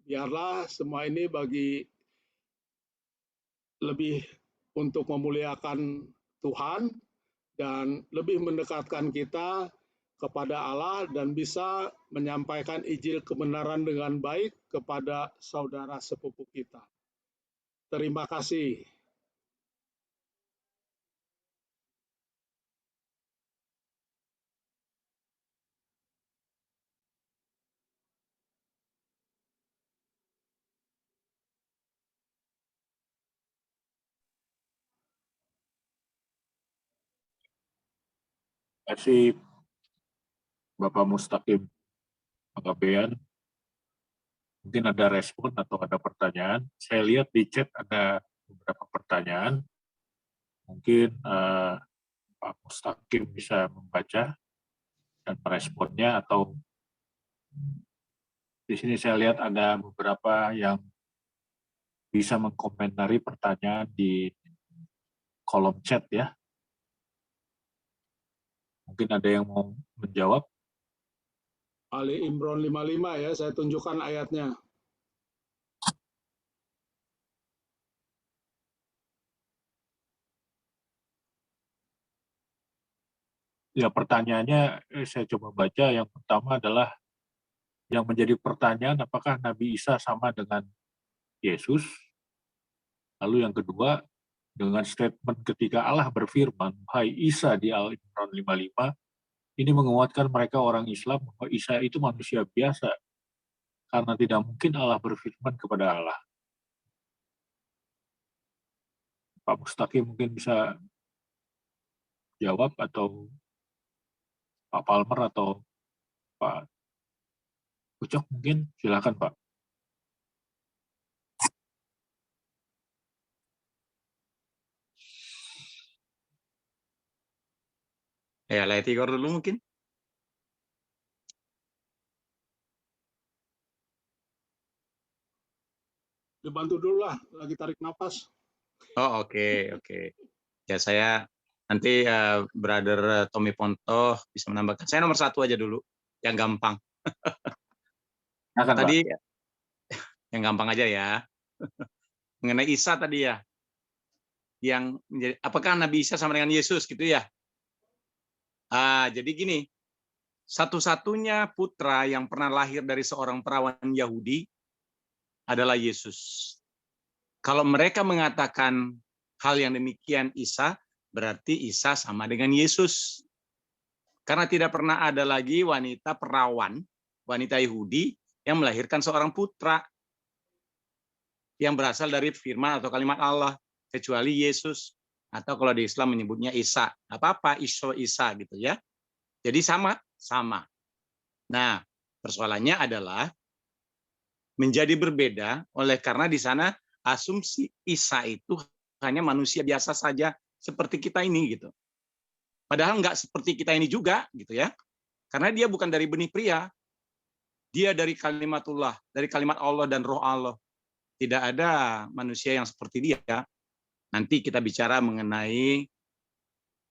Biarlah semua ini bagi lebih untuk memuliakan Tuhan dan lebih mendekatkan kita kepada Allah dan bisa menyampaikan Injil kebenaran dengan baik kepada saudara sepupu kita. Terima kasih. Terima kasih Bapak Mustaqim Panggabean. Mungkin ada respon atau ada pertanyaan. Saya lihat di chat ada beberapa pertanyaan. Mungkin Pak Mustaqim bisa membaca dan meresponnya, atau di sini saya lihat ada beberapa yang bisa mengkomentari pertanyaan di kolom chat ya. Mungkin ada yang mau menjawab. Ali Imran 55 ya, saya tunjukkan ayatnya. Ya, pertanyaannya saya coba baca. Yang pertama adalah yang menjadi pertanyaan, apakah Nabi Isa sama dengan Yesus? Lalu yang kedua, dengan statement ketika Allah berfirman, "Hai Isa" di Al-Imran 55, ini menguatkan mereka orang Islam bahwa Isa itu manusia biasa, karena tidak mungkin Allah berfirman kepada Allah. Pak Mustaqim mungkin bisa jawab, atau Pak Palmer atau Pak Ucok mungkin, silakan Pak. Ya, Tigor dulu mungkin. Dibantu dulu lah, lagi tarik nafas. Oh, oke. Ya, saya nanti Brother Tommy Ponto bisa menambahkan. Saya nomor 1 aja dulu, yang gampang. Tadi yang gampang aja ya. Mengenai Isa tadi ya. Yang menjadi, apakah Nabi Isa sama dengan Yesus gitu ya? Jadi gini, satu-satunya putra yang pernah lahir dari seorang perawan Yahudi adalah Yesus. Kalau mereka mengatakan hal yang demikian Isa, berarti Isa sama dengan Yesus. Karena tidak pernah ada lagi wanita perawan, wanita Yahudi yang melahirkan seorang putra yang berasal dari firman atau kalimat Allah, kecuali Yesus. Atau kalau di Islam menyebutnya Isa. Apa-apa, Isa gitu ya. Jadi sama. Nah, persoalannya adalah menjadi berbeda oleh karena di sana asumsi Isa itu hanya manusia biasa saja seperti kita ini gitu. Padahal nggak seperti kita ini juga gitu ya. Karena dia bukan dari benih pria. Dia dari kalimatullah, dari kalimat Allah dan roh Allah. Tidak ada manusia yang seperti dia. Nanti kita bicara mengenai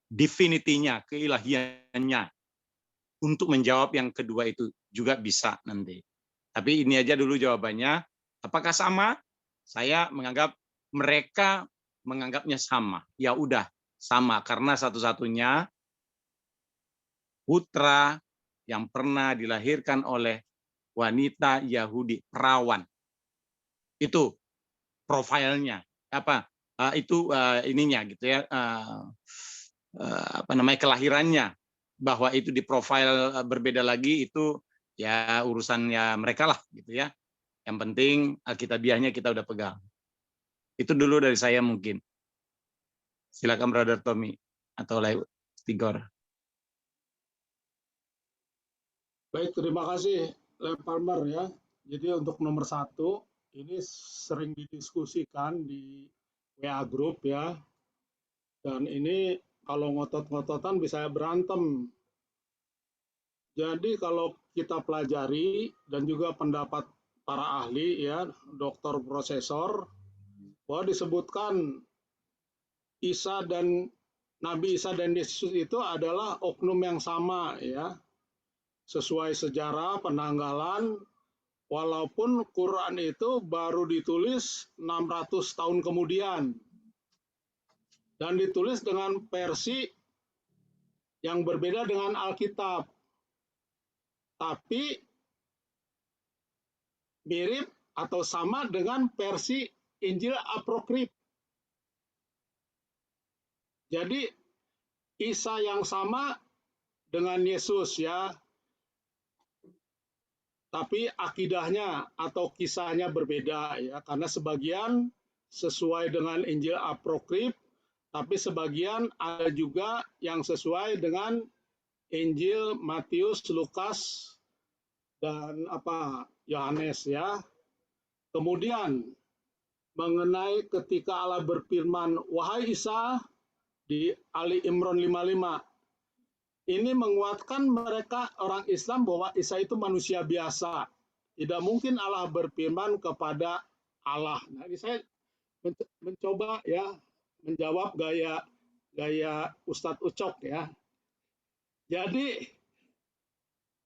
definitinya, keilahiannya. Untuk menjawab yang kedua itu juga bisa nanti. Tapi ini aja dulu jawabannya. Apakah sama? Saya menganggap mereka menganggapnya sama. Ya udah, sama. Karena satu-satunya putra yang pernah dilahirkan oleh wanita Yahudi, perawan. Itu profilnya. Ininya gitu ya. Kelahirannya. Bahwa itu di profil berbeda lagi itu ya urusannya mereka lah gitu ya. Yang penting Alkitabiahnya kita udah pegang. Itu dulu dari saya mungkin. Silakan Brother Tommy atau Tigor. Baik, terima kasih Palmer ya. Jadi untuk nomor 1 ini sering didiskusikan di WA Group ya. Dan ini kalau ngotot-ngototan bisa berantem. Jadi kalau kita pelajari dan juga pendapat para ahli ya, doktor profesor, bahwa disebutkan Isa dan Nabi Isa dan Yesus itu adalah oknum yang sama ya. Sesuai sejarah penanggalan, walaupun Quran itu baru ditulis 600 tahun kemudian. Dan ditulis dengan versi yang berbeda dengan Alkitab. Tapi mirip atau sama dengan versi Injil Apokrif. Jadi Isa yang sama dengan Yesus ya. Tapi akidahnya atau kisahnya berbeda ya, karena sebagian sesuai dengan Injil Apokrif, tapi sebagian ada juga yang sesuai dengan Injil Matius, Lukas, dan Yohanes ya. Kemudian mengenai ketika Allah berfirman, "Wahai Isa," di Ali Imran 55, ini menguatkan mereka orang Islam bahwa Isa itu manusia biasa. Tidak mungkin Allah berfirman kepada Allah. Nah, ini saya mencoba ya menjawab gaya Ustadz Ucok ya. Jadi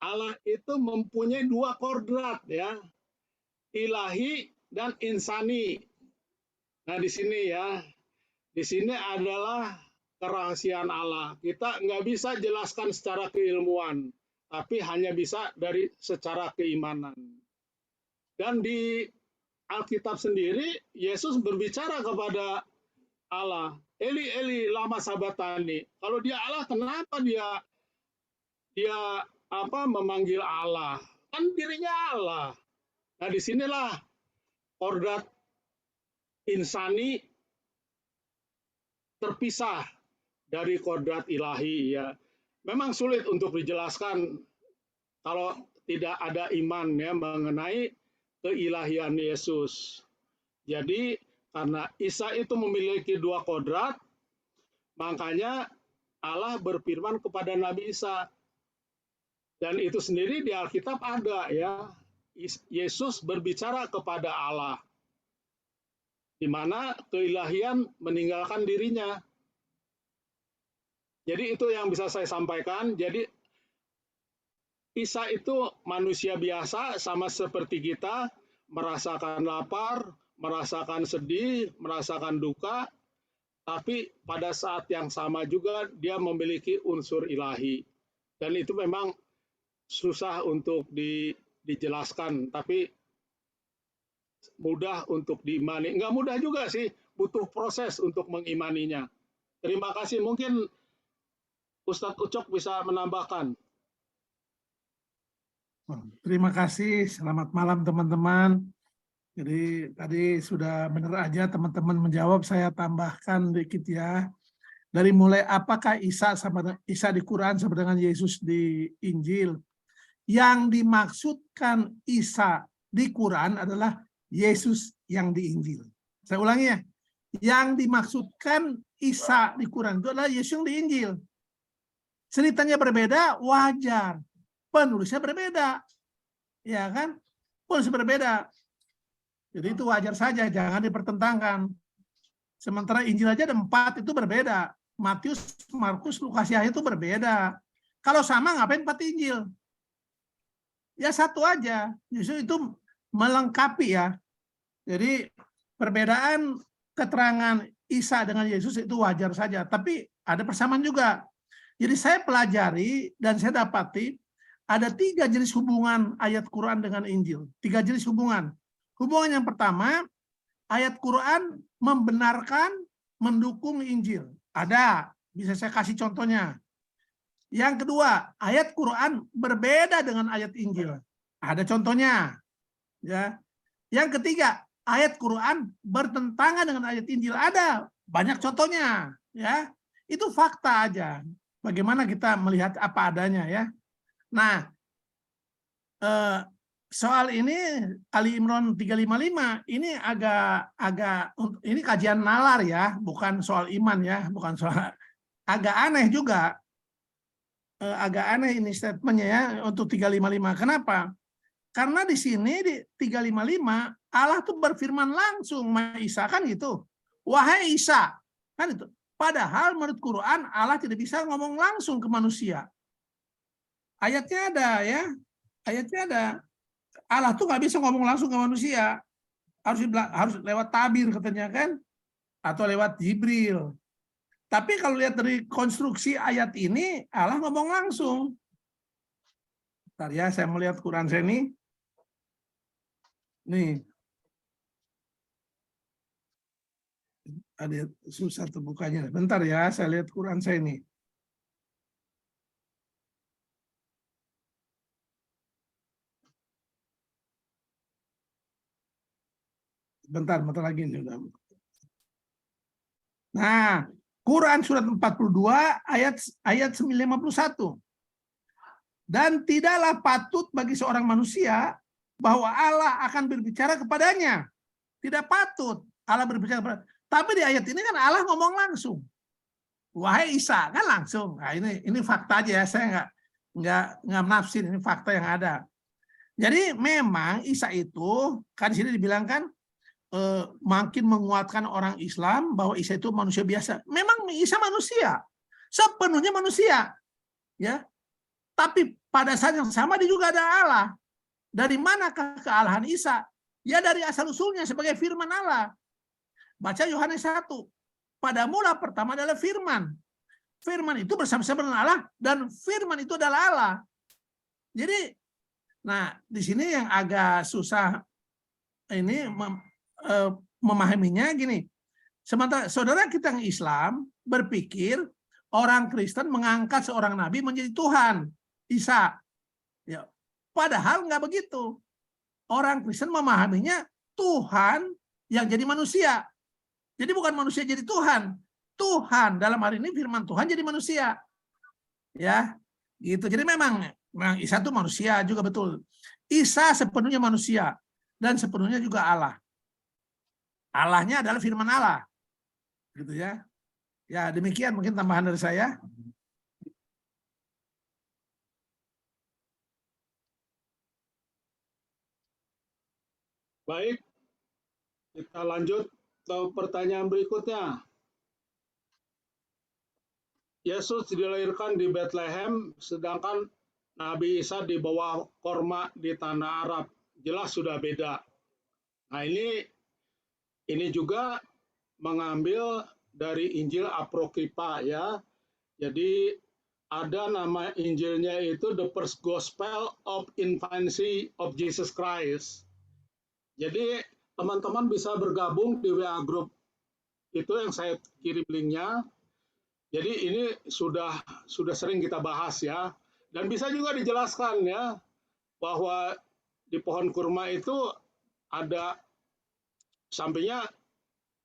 Allah itu mempunyai dua kodrat ya, ilahi dan insani. Nah di sini ya, di sini adalah kerahasiaan Allah. Kita nggak bisa jelaskan secara keilmuan, tapi hanya bisa dari secara keimanan. Dan di Alkitab sendiri, Yesus berbicara kepada Allah, Eli, Eli, lama sabatani. Kalau dia Allah, kenapa dia memanggil Allah? Kan dirinya Allah. Nah, disinilah kodrat insani terpisah dari kodrat ilahi ya. Memang sulit untuk dijelaskan kalau tidak ada iman ya mengenai keilahian Yesus. Jadi karena Isa itu memiliki dua kodrat, makanya Allah berfirman kepada Nabi Isa. Dan itu sendiri di Alkitab ada ya. Yesus berbicara kepada Allah, di mana keilahian meninggalkan dirinya. Jadi itu yang bisa saya sampaikan. Jadi Isa itu manusia biasa sama seperti kita, merasakan lapar, merasakan sedih, merasakan duka, tapi pada saat yang sama juga dia memiliki unsur ilahi. Dan itu memang susah untuk dijelaskan, tapi mudah untuk diimani. Enggak mudah juga sih, butuh proses untuk mengimaninya. Terima kasih. Mungkin Ustadz Ucok bisa menambahkan. Terima kasih. Selamat malam teman-teman. Jadi tadi sudah benar aja teman-teman menjawab. Saya tambahkan dikit ya. Dari mulai apakah Isa di Quran sama dengan Yesus di Injil. Yang dimaksudkan Isa di Quran adalah Yesus yang di Injil. Saya ulangi ya. Yang dimaksudkan Isa di Quran itu adalah Yesus yang di Injil. Ceritanya berbeda, wajar. Penulisnya berbeda. Ya kan? Penulisnya berbeda. Jadi itu wajar saja, jangan dipertentangkan. Sementara Injil aja ada 4 itu berbeda. Matius, Markus, Lukas, Yahya itu berbeda. Kalau sama ngapain 4 Injil? Ya satu aja, justru itu melengkapi ya. Jadi perbedaan keterangan Isa dengan Yesus itu wajar saja, tapi ada persamaan juga. Jadi saya pelajari dan saya dapati ada 3 jenis hubungan ayat Quran dengan Injil. 3 jenis hubungan. Hubungan yang pertama, ayat Quran membenarkan, mendukung Injil. Ada, bisa saya kasih contohnya. Yang kedua, ayat Quran berbeda dengan ayat Injil. Ada contohnya. Ya. Yang ketiga, ayat Quran bertentangan dengan ayat Injil. Ada, banyak contohnya. Ya. Itu fakta aja. Bagaimana kita melihat apa adanya ya. Nah, soal ini Ali Imran 355 ini agak ini kajian nalar ya, bukan soal iman ya, bukan soal agak aneh juga. Agak aneh ini statementnya ya untuk 355. Kenapa? Karena di sini di 355 Allah tuh berfirman langsung sama Isa kan gitu. Wahai Isa, kan itu. Padahal menurut Quran Allah tidak bisa ngomong langsung ke manusia. Ayatnya ada ya. Ayatnya ada. Allah tuh nggak bisa ngomong langsung ke manusia. Harus lewat tabir katanya kan. Atau lewat Jibril. Tapi kalau lihat dari konstruksi ayat ini, Allah ngomong langsung. Bentar ya, saya melihat Quran saya ini. Nih. Ada susah terbukanya. Bentar ya, saya lihat Quran saya ini. Bentar lagi nih. Nah, Quran surat 42 ayat 951. Dan tidaklah patut bagi seorang manusia bahwa Allah akan berbicara kepadanya. Tidak patut Allah berbicara kepadanya. Tapi di ayat ini kan Allah ngomong langsung. Wahai Isa, kan langsung. Nah, ini fakta aja ya, saya nggak menafsir, ini fakta yang ada. Jadi memang Isa itu kan di sini dibilangkan makin menguatkan orang Islam bahwa Isa itu manusia biasa. Memang Isa manusia, sepenuhnya manusia, ya. Tapi pada saat yang sama dia juga ada Allah. Dari manakah kealahan Isa? Ya dari asal usulnya sebagai firman Allah. Baca Yohanes 1. Pada mula pertama adalah firman. Firman itu bersama-sama dengan Allah dan firman itu adalah Allah. Jadi, nah di sini yang agak susah ini memahaminya gini. Sementara saudara kita yang Islam berpikir orang Kristen mengangkat seorang nabi menjadi Tuhan, Isa. Ya, padahal nggak begitu. Orang Kristen memahaminya Tuhan yang jadi manusia. Jadi bukan manusia jadi Tuhan. Tuhan dalam hari ini firman Tuhan jadi manusia. Ya, gitu. Jadi memang Isa itu manusia juga betul. Isa sepenuhnya manusia dan sepenuhnya juga Allah. Allahnya adalah firman Allah. Gitu ya. Ya, demikian mungkin tambahan dari saya. Baik, kita lanjut ke pertanyaan berikutnya. Yesus dilahirkan di Bethlehem, sedangkan Nabi Isa di bawah korma di tanah Arab. Jelas sudah beda. Nah ini juga mengambil dari Injil Apokripa ya. Jadi ada nama Injilnya itu The First Gospel of Infancy of Jesus Christ. Jadi teman-teman bisa bergabung di WA Group itu yang saya kirim linknya. Jadi ini sudah sering kita bahas ya, dan bisa juga dijelaskan ya bahwa di pohon kurma itu ada sampingnya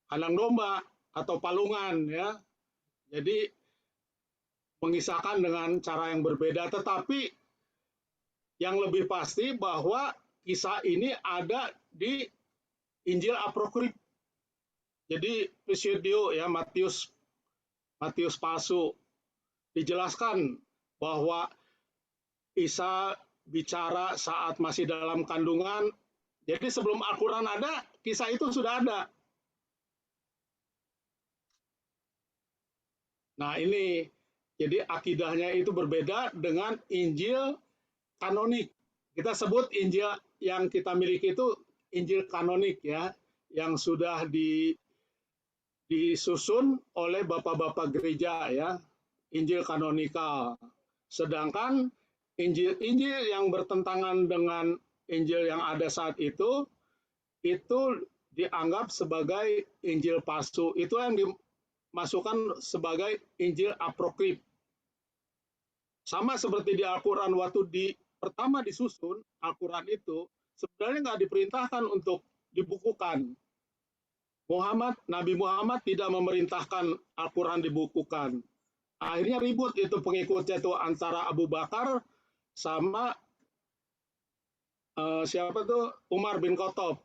kandang domba atau palungan ya. Jadi mengisahkan dengan cara yang berbeda, tetapi yang lebih pasti bahwa kisah ini ada di Injil Apokripa. Jadi Pseudo ya Matius palsu, dijelaskan bahwa Isa bicara saat masih dalam kandungan. Jadi sebelum Al-Quran ada, kisah itu sudah ada. Nah ini, jadi akidahnya itu berbeda dengan Injil kanonik. Kita sebut Injil yang kita miliki itu Injil kanonik ya, yang sudah disusun oleh bapak-bapak gereja ya, Injil kanonikal. Sedangkan Injil yang bertentangan dengan Injil yang ada saat itu dianggap sebagai Injil palsu. Itu yang dimasukkan sebagai Injil Apokrif. Sama seperti di Al-Quran waktu pertama disusun, Al-Quran itu sebenarnya nggak diperintahkan untuk dibukukan. Nabi Muhammad tidak memerintahkan Al-Quran dibukukan. Akhirnya ribut itu pengikutnya itu antara Abu Bakar sama Umar bin Khattab.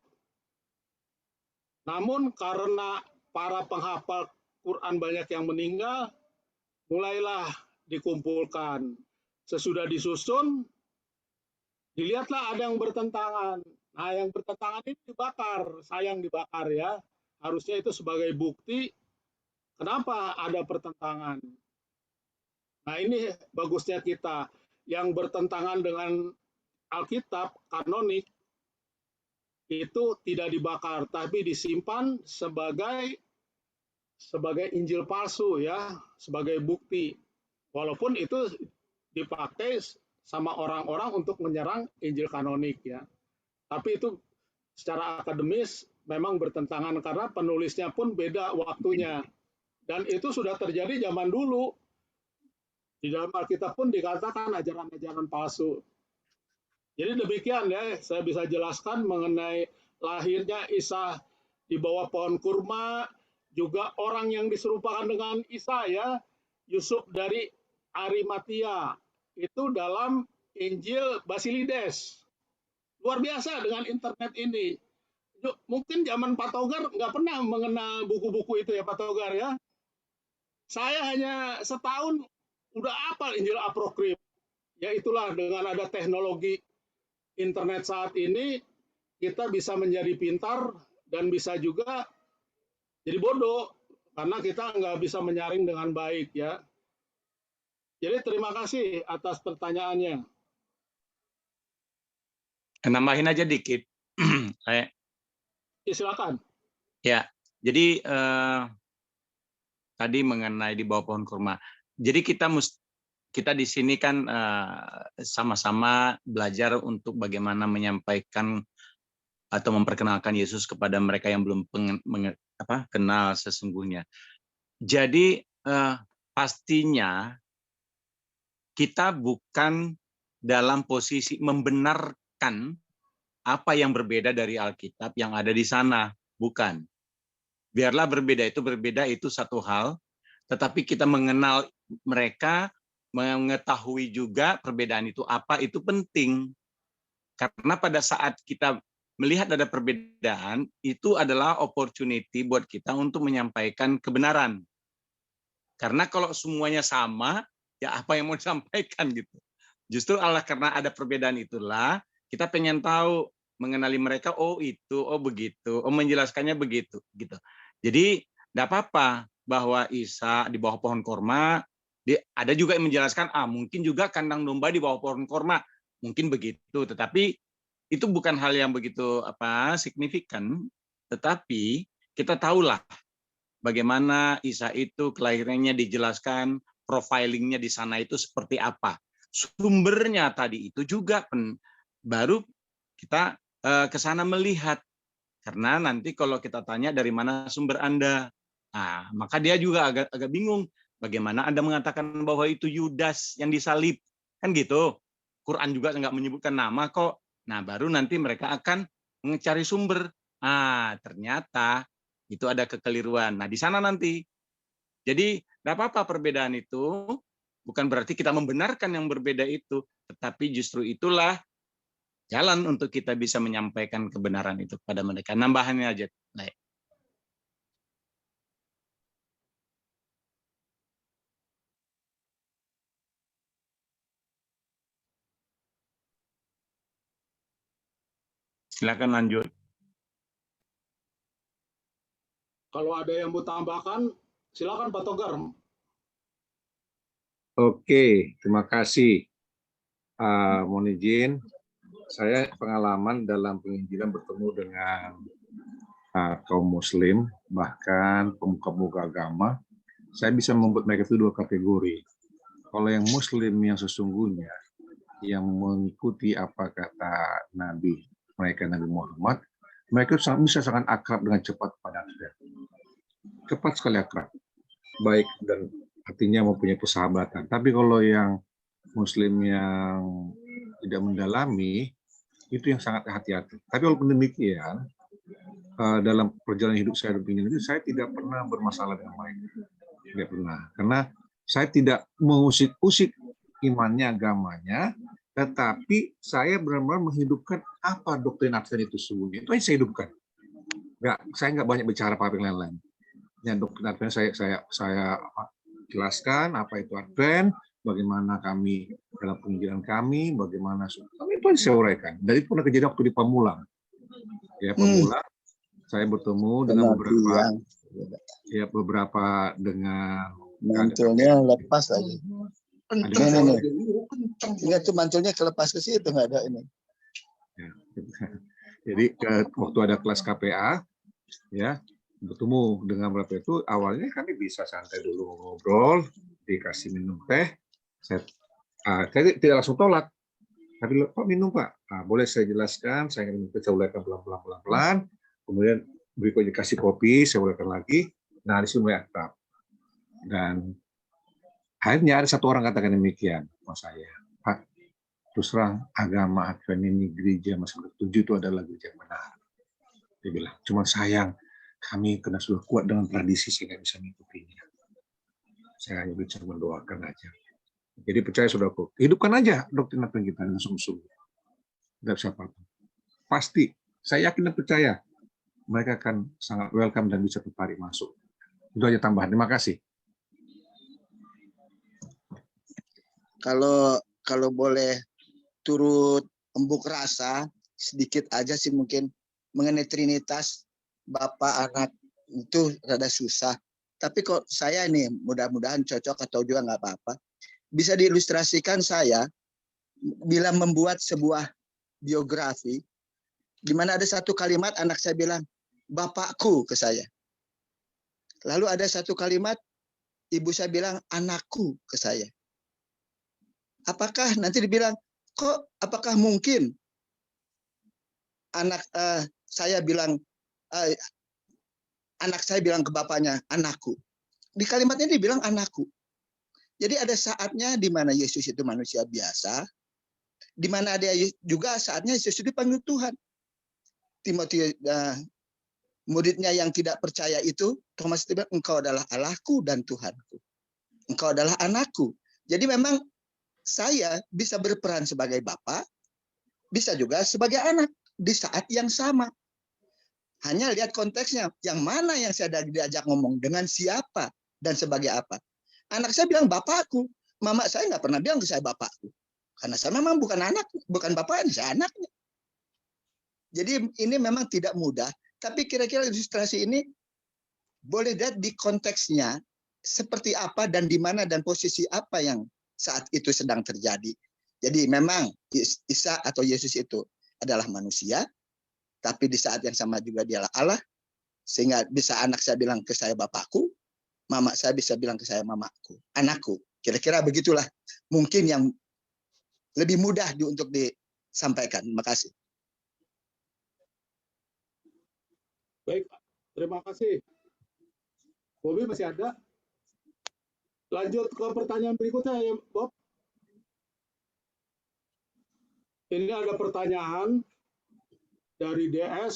Namun karena para penghafal Quran banyak yang meninggal, mulailah dikumpulkan. Sesudah disusun, dilihatlah ada yang bertentangan. Nah, yang bertentangan ini dibakar, sayang dibakar ya. Harusnya itu sebagai bukti kenapa ada pertentangan. Nah ini bagusnya kita, yang bertentangan dengan Alkitab kanonik itu tidak dibakar, tapi disimpan sebagai Injil palsu ya, sebagai bukti. Walaupun itu dipakai sama orang-orang untuk menyerang Injil kanonik ya. Tapi itu secara akademis memang bertentangan karena penulisnya pun beda waktunya. Dan itu sudah terjadi zaman dulu. Di dalam Alkitab pun dikatakan ajaran-ajaran palsu. Jadi demikian ya, saya bisa jelaskan mengenai lahirnya Isa di bawah pohon kurma, juga orang yang diserupakan dengan Isa ya, Yusuf dari Arimatia. Itu dalam Injil Basilides. Luar biasa dengan internet ini. Mungkin zaman Pak Togar nggak pernah mengenal buku-buku itu ya Pak Togar ya. Saya hanya setahun udah hafal Injil Apokripa. Ya itulah dengan ada teknologi internet saat ini kita bisa menjadi pintar dan bisa juga jadi bodoh karena kita nggak bisa menyaring dengan baik ya. Jadi terima kasih atas pertanyaannya. Nambahin aja dikit. Ya, silakan. Ya, jadi tadi mengenai di bawah pohon kurma. Jadi kita di sini kan sama-sama belajar untuk bagaimana menyampaikan atau memperkenalkan Yesus kepada mereka yang belum kenal sesungguhnya. Jadi pastinya kita bukan dalam posisi membenarkan apa yang berbeda dari Alkitab yang ada di sana, bukan. Biarlah berbeda itu satu hal, tetapi kita mengenal mereka, mengetahui juga perbedaan itu apa, itu penting. Karena pada saat kita melihat ada perbedaan, itu adalah opportunity buat kita untuk menyampaikan kebenaran. Karena kalau semuanya sama, ya apa yang mau disampaikan gitu. Justru karena ada perbedaan itulah, kita pengen tahu, mengenali mereka, oh itu, oh begitu, oh menjelaskannya begitu. Gitu. Jadi tidak apa-apa bahwa Isa di bawah pohon korma, ada juga yang menjelaskan, mungkin juga kandang domba di bawah pohon korma, mungkin begitu. Tetapi itu bukan hal yang begitu signifikan, tetapi kita tahulah bagaimana Isa itu kelahirannya dijelaskan, profilingnya di sana itu seperti apa. Sumbernya tadi itu juga baru kita ke sana melihat. Karena nanti kalau kita tanya dari mana sumber Anda, maka dia juga agak bingung. Bagaimana Anda mengatakan bahwa itu Yudas yang disalib? Kan gitu. Quran juga nggak menyebutkan nama kok. Nah, baru nanti mereka akan mencari sumber. Ternyata itu ada kekeliruan. Nah, di sana nanti. Jadi, tidak apa-apa perbedaan itu. Bukan berarti kita membenarkan yang berbeda itu. Tetapi justru itulah jalan untuk kita bisa menyampaikan kebenaran itu kepada mereka. Nambahannya aja. Baik. Silakan lanjut. Kalau ada yang mau tambahkan, silakan Pak Togar. Oke, terima kasih. Mohon izin, saya pengalaman dalam penginjilan bertemu dengan kaum muslim, bahkan pemuka-pemuka agama, saya bisa membuat mereka itu dua kategori. Kalau yang muslim yang sesungguhnya, yang mengikuti apa kata Nabi, mereka Nabi Muhammad, mereka bisa sangat akrab dengan cepat pada Anda. Cepat sekali akrab. Baik dan artinya mempunyai persahabatan. Tapi kalau yang muslim yang tidak mendalami, itu yang sangat hati-hati. Tapi walaupun demikian, dalam perjalanan hidup saya itu, saya tidak pernah bermasalah dengan mereka. Tidak pernah. Karena saya tidak mengusik-usik imannya, agamanya, tetapi saya benar-benar menghidupkan apa doktrin Advent itu sesungguhnya. Itu yang saya hidupkan. Saya nggak banyak bicara apa yang lain-lain. Yang doktrin Advent saya jelaskan apa itu Advent, bagaimana kami dalam penginjilan kami, bagaimana itu yang saya uraikan. Dan itu pernah kejadian waktu di Pamulang. Ya, Pamulang, saya bertemu dengan beberapa dengan mantulnya lepas lagi. Ini tuh mantulnya kelepas ke situ, nggak ada ini. Ya. Jadi waktu ada kelas KPA, ya bertemu dengan beberapa itu, awalnya kami bisa santai dulu ngobrol, dikasih minum teh, saya tidak langsung tolak, tapi Pak minum Pak, boleh saya jelaskan, saya ingin saya uraikan pelan-pelan, kemudian berikutnya kasih kopi, saya uraikan lagi, nah di sini mulai akrab. Dan akhirnya ada satu orang katakan demikian sama saya, Pak, terus terang agama Advent ini gereja masih bertuju itu adalah gereja yang benar. Dia bilang, cuma sayang kami kena sudah kuat dengan tradisi sehingga bisa mengikutinya. Saya hanya bisa mendoakan aja. Jadi percaya saudaraku, hidupkan aja doktrin Advent kita dengan sungguh-sungguh. Tidak bisa apa-apa. Pasti, saya yakin dan percaya mereka akan sangat welcome dan bisa tertarik masuk. Itu aja tambahan. Terima kasih. Kalau boleh turut embuk rasa sedikit aja sih mungkin mengenai Trinitas bapak anak itu rada susah. Tapi kok saya ini mudah-mudahan cocok atau juga nggak apa-apa. Bisa diilustrasikan saya bila membuat sebuah biografi di mana ada satu kalimat anak saya bilang bapakku ke saya. Lalu ada satu kalimat ibu saya bilang anakku ke saya. Apakah nanti dibilang kok apakah mungkin anak saya bilang anak saya bilang ke bapaknya anakku. Di kalimatnya dibilang anakku. Jadi ada saatnya di mana Yesus itu manusia biasa, di mana ada juga saatnya Yesus itu dipanggil Tuhan. Timotius muridnya yang tidak percaya itu, Thomas itu bilang, engkau adalah Allahku dan Tuhanku. Engkau adalah anakku. Jadi memang saya bisa berperan sebagai bapak, bisa juga sebagai anak di saat yang sama. Hanya lihat konteksnya, yang mana yang saya diajak ngomong, dengan siapa, dan sebagai apa. Anak saya bilang bapakku, mama saya nggak pernah bilang ke saya bapakku. Karena saya memang bukan anak, bukan bapaknya, saya anaknya. Jadi ini memang tidak mudah, tapi kira-kira ilustrasi ini boleh lihat di konteksnya, seperti apa dan di mana dan posisi apa yang saat itu sedang terjadi. Jadi memang Isa atau Yesus itu adalah manusia, tapi di saat yang sama juga dialah Allah, sehingga bisa anak saya bilang ke saya bapakku, mama saya bisa bilang ke saya mamaku, anakku. Kira-kira begitulah mungkin yang lebih mudah untuk disampaikan. Terima kasih. Baik, terima kasih. Bobi masih ada? Lanjut ke pertanyaan berikutnya ya, Bob. Ini ada pertanyaan dari DS.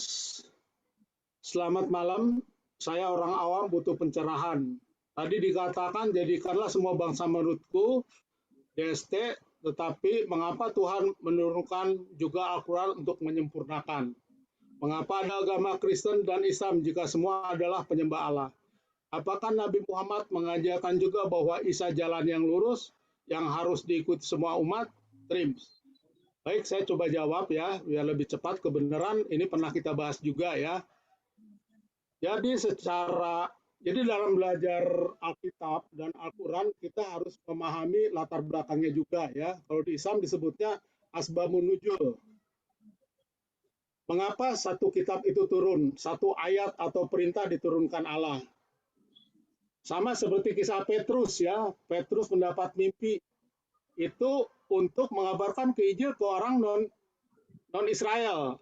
Selamat malam, saya orang awam butuh pencerahan. Tadi dikatakan jadikanlah semua bangsa menurutku, DST, tetapi mengapa Tuhan menurunkan juga Al-Quran untuk menyempurnakan? Mengapa ada agama Kristen dan Islam jika semua adalah penyembah Allah? Apakah Nabi Muhammad mengajarkan juga bahwa Isa jalan yang lurus, yang harus diikuti semua umat? Trims. Baik, saya coba jawab ya, biar lebih cepat. Kebenaran ini pernah kita bahas juga ya. Jadi dalam belajar Alkitab dan Al-Quran, kita harus memahami latar belakangnya juga ya. Kalau di Islam disebutnya asbabun nuzul. Mengapa satu kitab itu turun? Satu ayat atau perintah diturunkan Allah. Sama seperti kisah Petrus ya. Petrus mendapat mimpi. Itu untuk mengabarkan ke Injil ke orang non-Israel.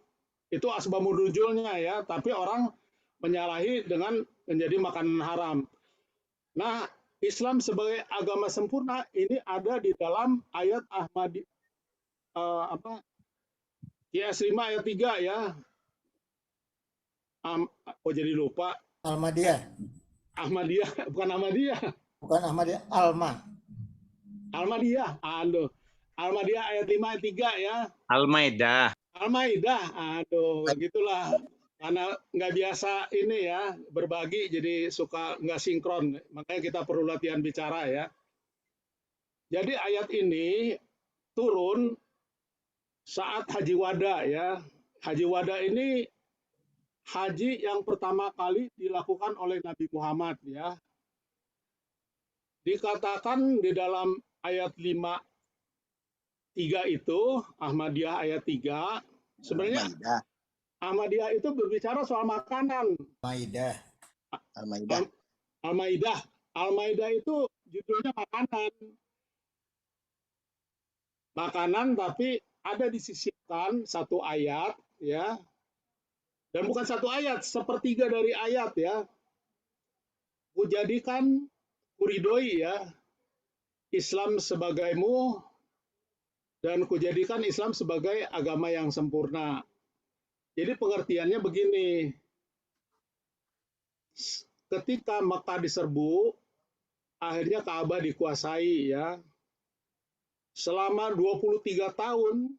Itu asbabun nuzulnya ya. Tapi orang menyalahi dengan menjadi makanan haram. Nah, Islam sebagai agama sempurna ini ada di dalam ayat Ahmadi YS 5 ayat 3 ya. Jadi lupa. Ahmadiyah, bukan Ahmadiyah. Bukan Ahmadiyah, Almadiyah. Almadiyah ayat 5 ayat 3 ya. Al-Maidah. Begitulah. Karena nggak biasa ini ya, berbagi jadi suka nggak sinkron. Makanya kita perlu latihan bicara ya. Jadi ayat ini turun saat Haji Wada ya. Haji Wada ini haji yang pertama kali dilakukan oleh Nabi Muhammad ya. Dikatakan di dalam ayat 5:3 itu, Ahmadiyah ayat 3, sebenarnya Ahmadiyah itu berbicara soal makanan. Al-Maidah itu judulnya makanan. Makanan tapi ada disisipkan satu ayat ya. Dan bukan satu ayat, sepertiga dari ayat ya. Kujadikan kuridoi ya Islam sebagaimu dan kujadikan Islam sebagai agama yang sempurna. Jadi pengertiannya begini, ketika Mekah diserbu, akhirnya Ka'bah dikuasai ya. Selama 23 tahun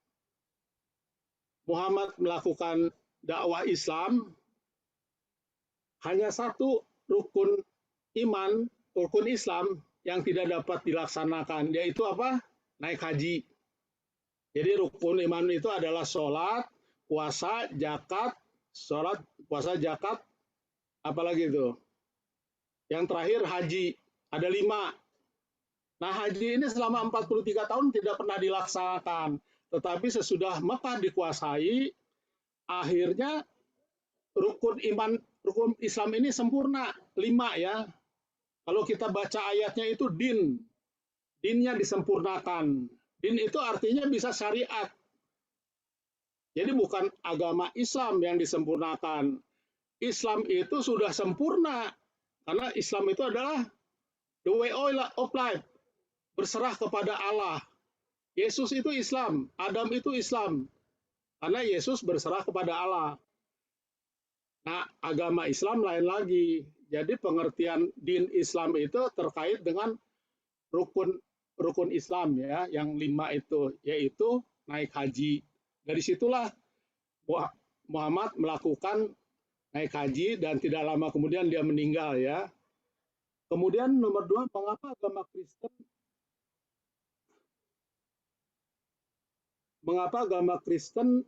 Muhammad melakukan dakwah Islam, hanya satu rukun iman, rukun Islam yang tidak dapat dilaksanakan, yaitu apa? Naik haji. Jadi rukun iman itu adalah sholat, puasa, zakat, sholat, puasa, zakat, Apalagi itu? Yang terakhir haji, ada 5. Nah, haji ini selama 43 tahun tidak pernah dilaksanakan. Tetapi sesudah Mekah dikuasai, akhirnya rukun Islam ini sempurna, 5 ya. Kalau kita baca ayatnya itu dinnya disempurnakan. Din itu artinya bisa syariat. Jadi bukan agama Islam yang disempurnakan. Islam itu sudah sempurna. Karena Islam itu adalah the way of life. Berserah kepada Allah. Yesus itu Islam. Adam itu Islam. Karena Yesus berserah kepada Allah. Nah, agama Islam lain lagi. Jadi pengertian din Islam itu terkait dengan rukun Islam ya, yang 5 itu, yaitu naik haji. Dari situlah Muhammad melakukan naik haji dan tidak lama kemudian dia meninggal ya. Kemudian nomor 2, mengapa agama Kristen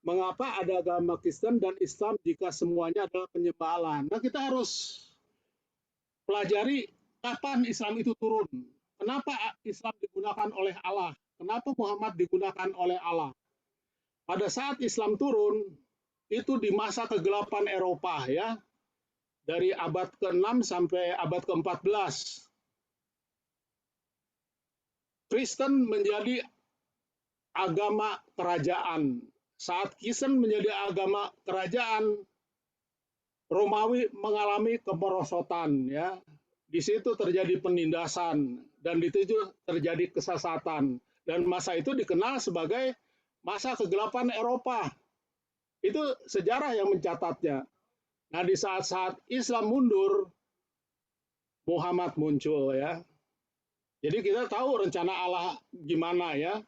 mengapa ada agama Kristen dan Islam jika semuanya adalah penyembah Allah? Nah, kita harus pelajari kapan Islam itu turun. Kenapa Islam digunakan oleh Allah? Kenapa Muhammad digunakan oleh Allah? Pada saat Islam turun, itu di masa kegelapan Eropa ya. Dari abad ke-6 sampai abad ke-14. Kristen menjadi agama kerajaan. Saat Kristen menjadi agama kerajaan, Romawi mengalami kemerosotan ya. Di situ terjadi penindasan dan di situ terjadi kesesatan dan masa itu dikenal sebagai masa kegelapan Eropa. Itu sejarah yang mencatatnya. Nah, di saat-saat Islam mundur, Muhammad muncul ya. Jadi kita tahu rencana Allah gimana ya.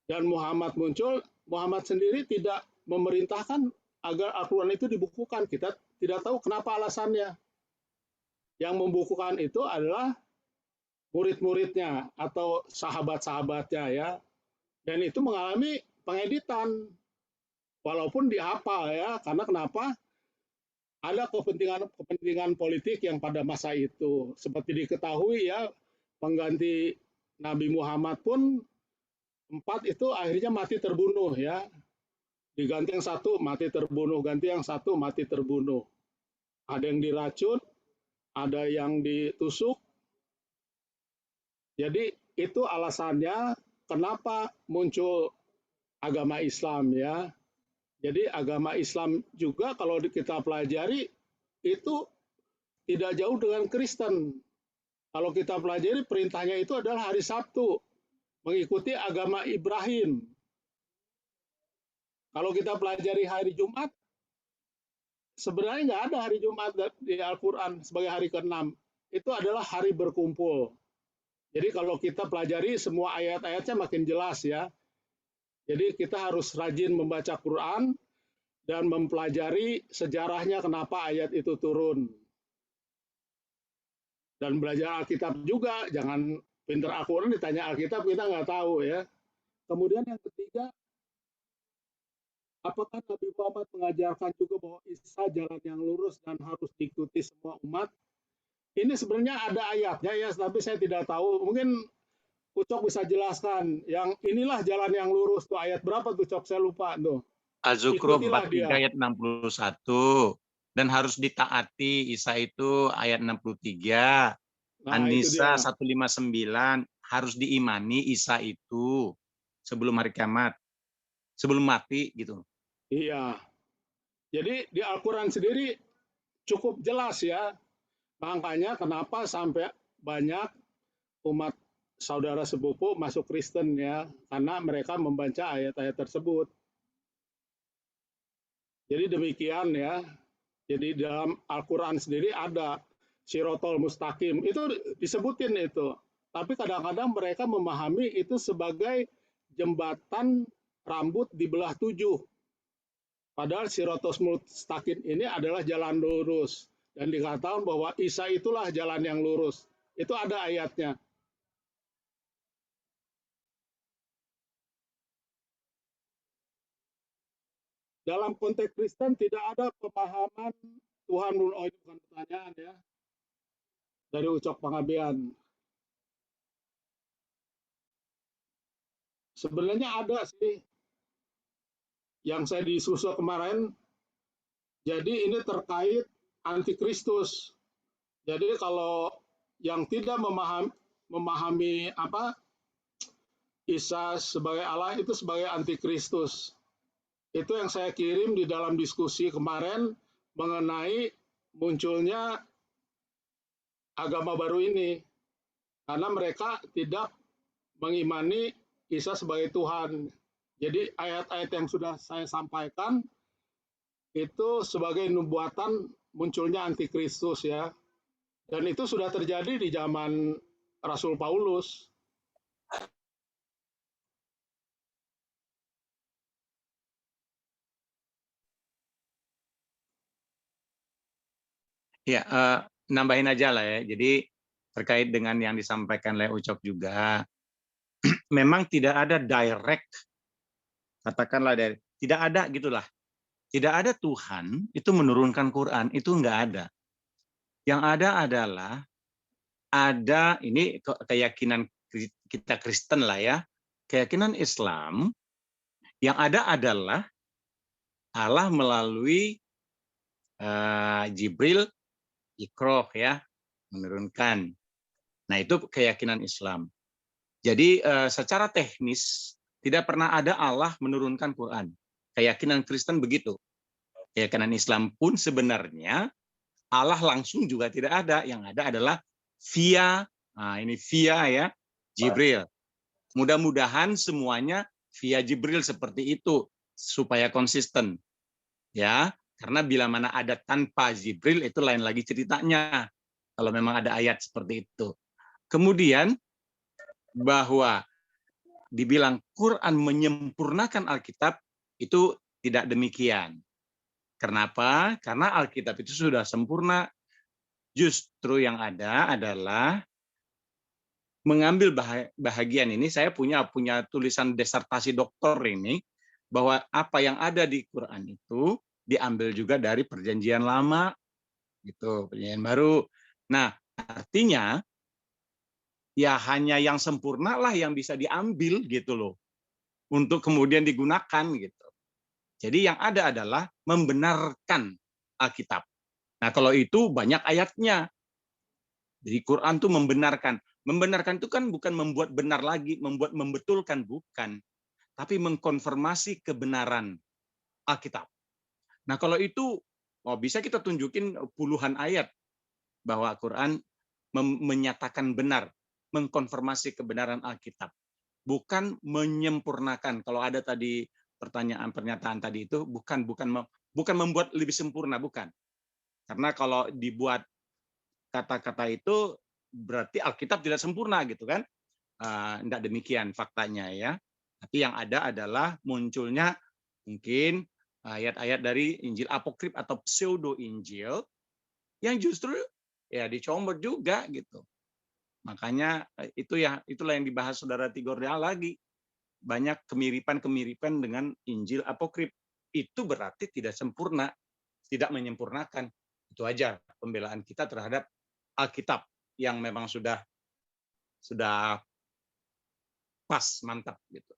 Dan Muhammad muncul, Muhammad sendiri tidak memerintahkan agar Al-Quran itu dibukukan. Kita tidak tahu kenapa alasannya. Yang membukukan itu adalah murid-muridnya atau sahabat-sahabatnya ya. Dan itu mengalami pengeditan. Walaupun dihafal ya, karena kenapa? Ada kepentingan politik yang pada masa itu. Seperti diketahui ya, pengganti Nabi Muhammad pun 4 itu akhirnya mati terbunuh ya. Diganti yang 1 mati terbunuh, ganti yang 1 mati terbunuh. Ada yang diracun, ada yang ditusuk. Jadi itu alasannya kenapa muncul agama Islam ya. Jadi agama Islam juga kalau kita pelajari itu tidak jauh dengan Kristen. Kalau kita pelajari perintahnya itu adalah hari Sabtu, mengikuti agama Ibrahim. Kalau kita pelajari hari Jumat, sebenarnya nggak ada hari Jumat di Al-Quran sebagai hari ke-6. Itu adalah hari berkumpul. Jadi kalau kita pelajari semua ayat-ayatnya makin jelas ya. Jadi kita harus rajin membaca Quran dan mempelajari sejarahnya kenapa ayat itu turun. Dan belajar Alkitab juga, jangan pinter Al-Quran ditanya Alkitab kita nggak tahu ya. Kemudian yang ketiga, apakah Nabi Muhammad mengajarkan juga bahwa Isa jalan yang lurus dan harus diikuti semua umat? Ini sebenarnya ada ayatnya ya, tapi saya tidak tahu. Mungkin Ucok bisa jelaskan. Yang inilah jalan yang lurus tuh ayat berapa tuh Cok? Saya lupa tuh. Az-Zukhruf Ikutilah 43 dia. ayat 61 dan harus ditaati Isa itu ayat 63. Nah, itu An-Nisa dia. 159 harus diimani Isa itu sebelum hari kiamat. Sebelum mati gitu. Iya. Jadi di Al-Quran sendiri cukup jelas ya. Makanya kenapa sampai banyak umat saudara sepupu masuk Kristen ya, karena mereka membaca ayat-ayat tersebut. Jadi demikian ya. Jadi dalam Al-Quran sendiri ada Sirotol Mustaqim, itu disebutin itu. Tapi kadang-kadang mereka memahami itu sebagai jembatan rambut di belah 7. Padahal Sirotol Mustaqim ini adalah jalan lurus. Dan dikatakan bahwa Isa itulah jalan yang lurus. Itu ada ayatnya. dalam konteks Kristen tidak ada pemahaman Tuhan menurut, oh itu bukan pertanyaan ya, dari Ucok Pangabean. Sebenarnya ada sih yang saya diskusi kemarin. Jadi ini terkait antikristus. Jadi kalau yang tidak memahami apa Isa sebagai Allah itu sebagai antikristus. Itu yang saya kirim di dalam diskusi kemarin mengenai munculnya agama baru ini. Karena mereka tidak mengimani Isa sebagai Tuhan. Jadi ayat-ayat yang sudah saya sampaikan itu sebagai nubuatan munculnya antikristus ya. Dan itu sudah terjadi di zaman Rasul Paulus. Ya, nambahin aja lah ya. Jadi terkait dengan yang disampaikan oleh Ucok juga, memang tidak ada direct, katakanlah dari tidak ada gitulah. Tidak ada Tuhan itu menurunkan Quran, itu enggak ada. Yang ada adalah ada ini keyakinan kita Kristen lah ya, keyakinan Islam yang ada adalah Allah melalui Jibril Iqra ya, menurunkan. Nah, itu keyakinan Islam. Jadi secara teknis tidak pernah ada Allah menurunkan Quran. Keyakinan Kristen begitu. Keyakinan Islam pun sebenarnya Allah langsung juga tidak ada. Yang ada adalah via, nah ini via ya, Jibril. Mudah-mudahan semuanya via Jibril seperti itu supaya konsisten. Ya, karena bila mana ada tanpa Jibril itu lain lagi ceritanya. Kalau memang ada ayat seperti itu. Kemudian bahwa dibilang Quran menyempurnakan Alkitab itu tidak demikian. Kenapa? Karena Alkitab itu sudah sempurna. Justru yang ada adalah mengambil bahagian ini. Saya punya tulisan disertasi doktor ini bahwa apa yang ada di Quran itu diambil juga dari Perjanjian Lama, gitu, Perjanjian Baru. Nah, artinya ya hanya yang sempurna lah yang bisa diambil gitu loh, untuk kemudian digunakan gitu. Jadi yang ada adalah membenarkan Alkitab. Nah, kalau itu banyak ayatnya. Jadi Quran itu membenarkan. Membenarkan itu kan bukan membuat benar lagi, membuat membetulkan, bukan. Tapi mengkonfirmasi kebenaran Alkitab. Nah, kalau itu bisa kita tunjukin puluhan ayat bahwa Quran menyatakan benar, mengkonfirmasi kebenaran Alkitab. Bukan menyempurnakan. Kalau ada tadi pernyataan tadi itu bukan membuat lebih sempurna, bukan. Karena kalau dibuat kata-kata itu berarti Alkitab tidak sempurna gitu kan. Tidak demikian faktanya ya. Tapi yang ada adalah munculnya mungkin ayat-ayat dari Injil apokrif atau pseudo Injil yang justru ya dicomot juga gitu. Makanya itulah yang dibahas Saudara Tigorda lagi. Banyak kemiripan-kemiripan dengan Injil apokrif. Itu berarti tidak sempurna, tidak menyempurnakan. Itu aja pembelaan kita terhadap Alkitab yang memang sudah pas, mantap gitu.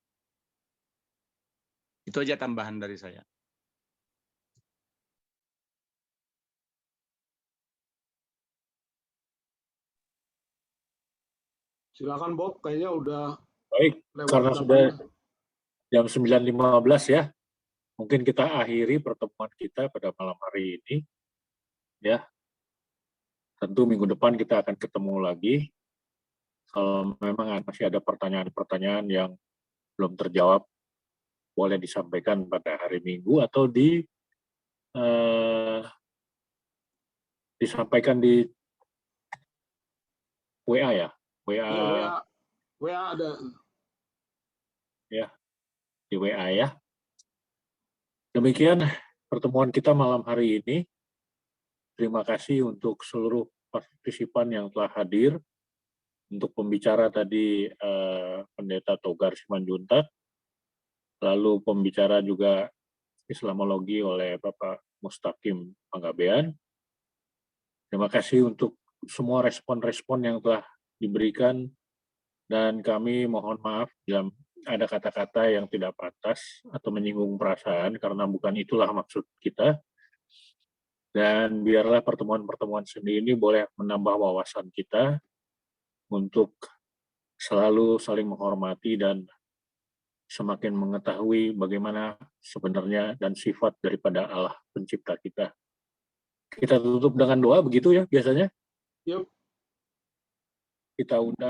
Itu aja tambahan dari saya. Silakan Bob, kayaknya udah Baik, karena sudah jam 9.15 ya, mungkin kita akhiri pertemuan kita pada malam hari ini. Ya, tentu minggu depan kita akan ketemu lagi. Kalau memang masih ada pertanyaan-pertanyaan yang belum terjawab, boleh disampaikan pada hari Minggu atau disampaikan di WA ya. WA ada. Ya, di WA ya. Demikian pertemuan kita malam hari ini. Terima kasih untuk seluruh partisipan yang telah hadir. Untuk pembicara tadi Pendeta Togar Simanjuntak. Lalu pembicara juga Islamologi oleh Bapak Mustaqim Panggabean. Terima kasih untuk semua respon-respon yang telah diberikan, dan kami mohon maaf jika ada kata-kata yang tidak pantas atau menyinggung perasaan, karena bukan itulah maksud kita. Dan biarlah pertemuan-pertemuan seni ini boleh menambah wawasan kita untuk selalu saling menghormati dan semakin mengetahui bagaimana sebenarnya dan sifat daripada Allah pencipta kita. Kita tutup dengan doa, begitu ya biasanya? Yuk. Kita undang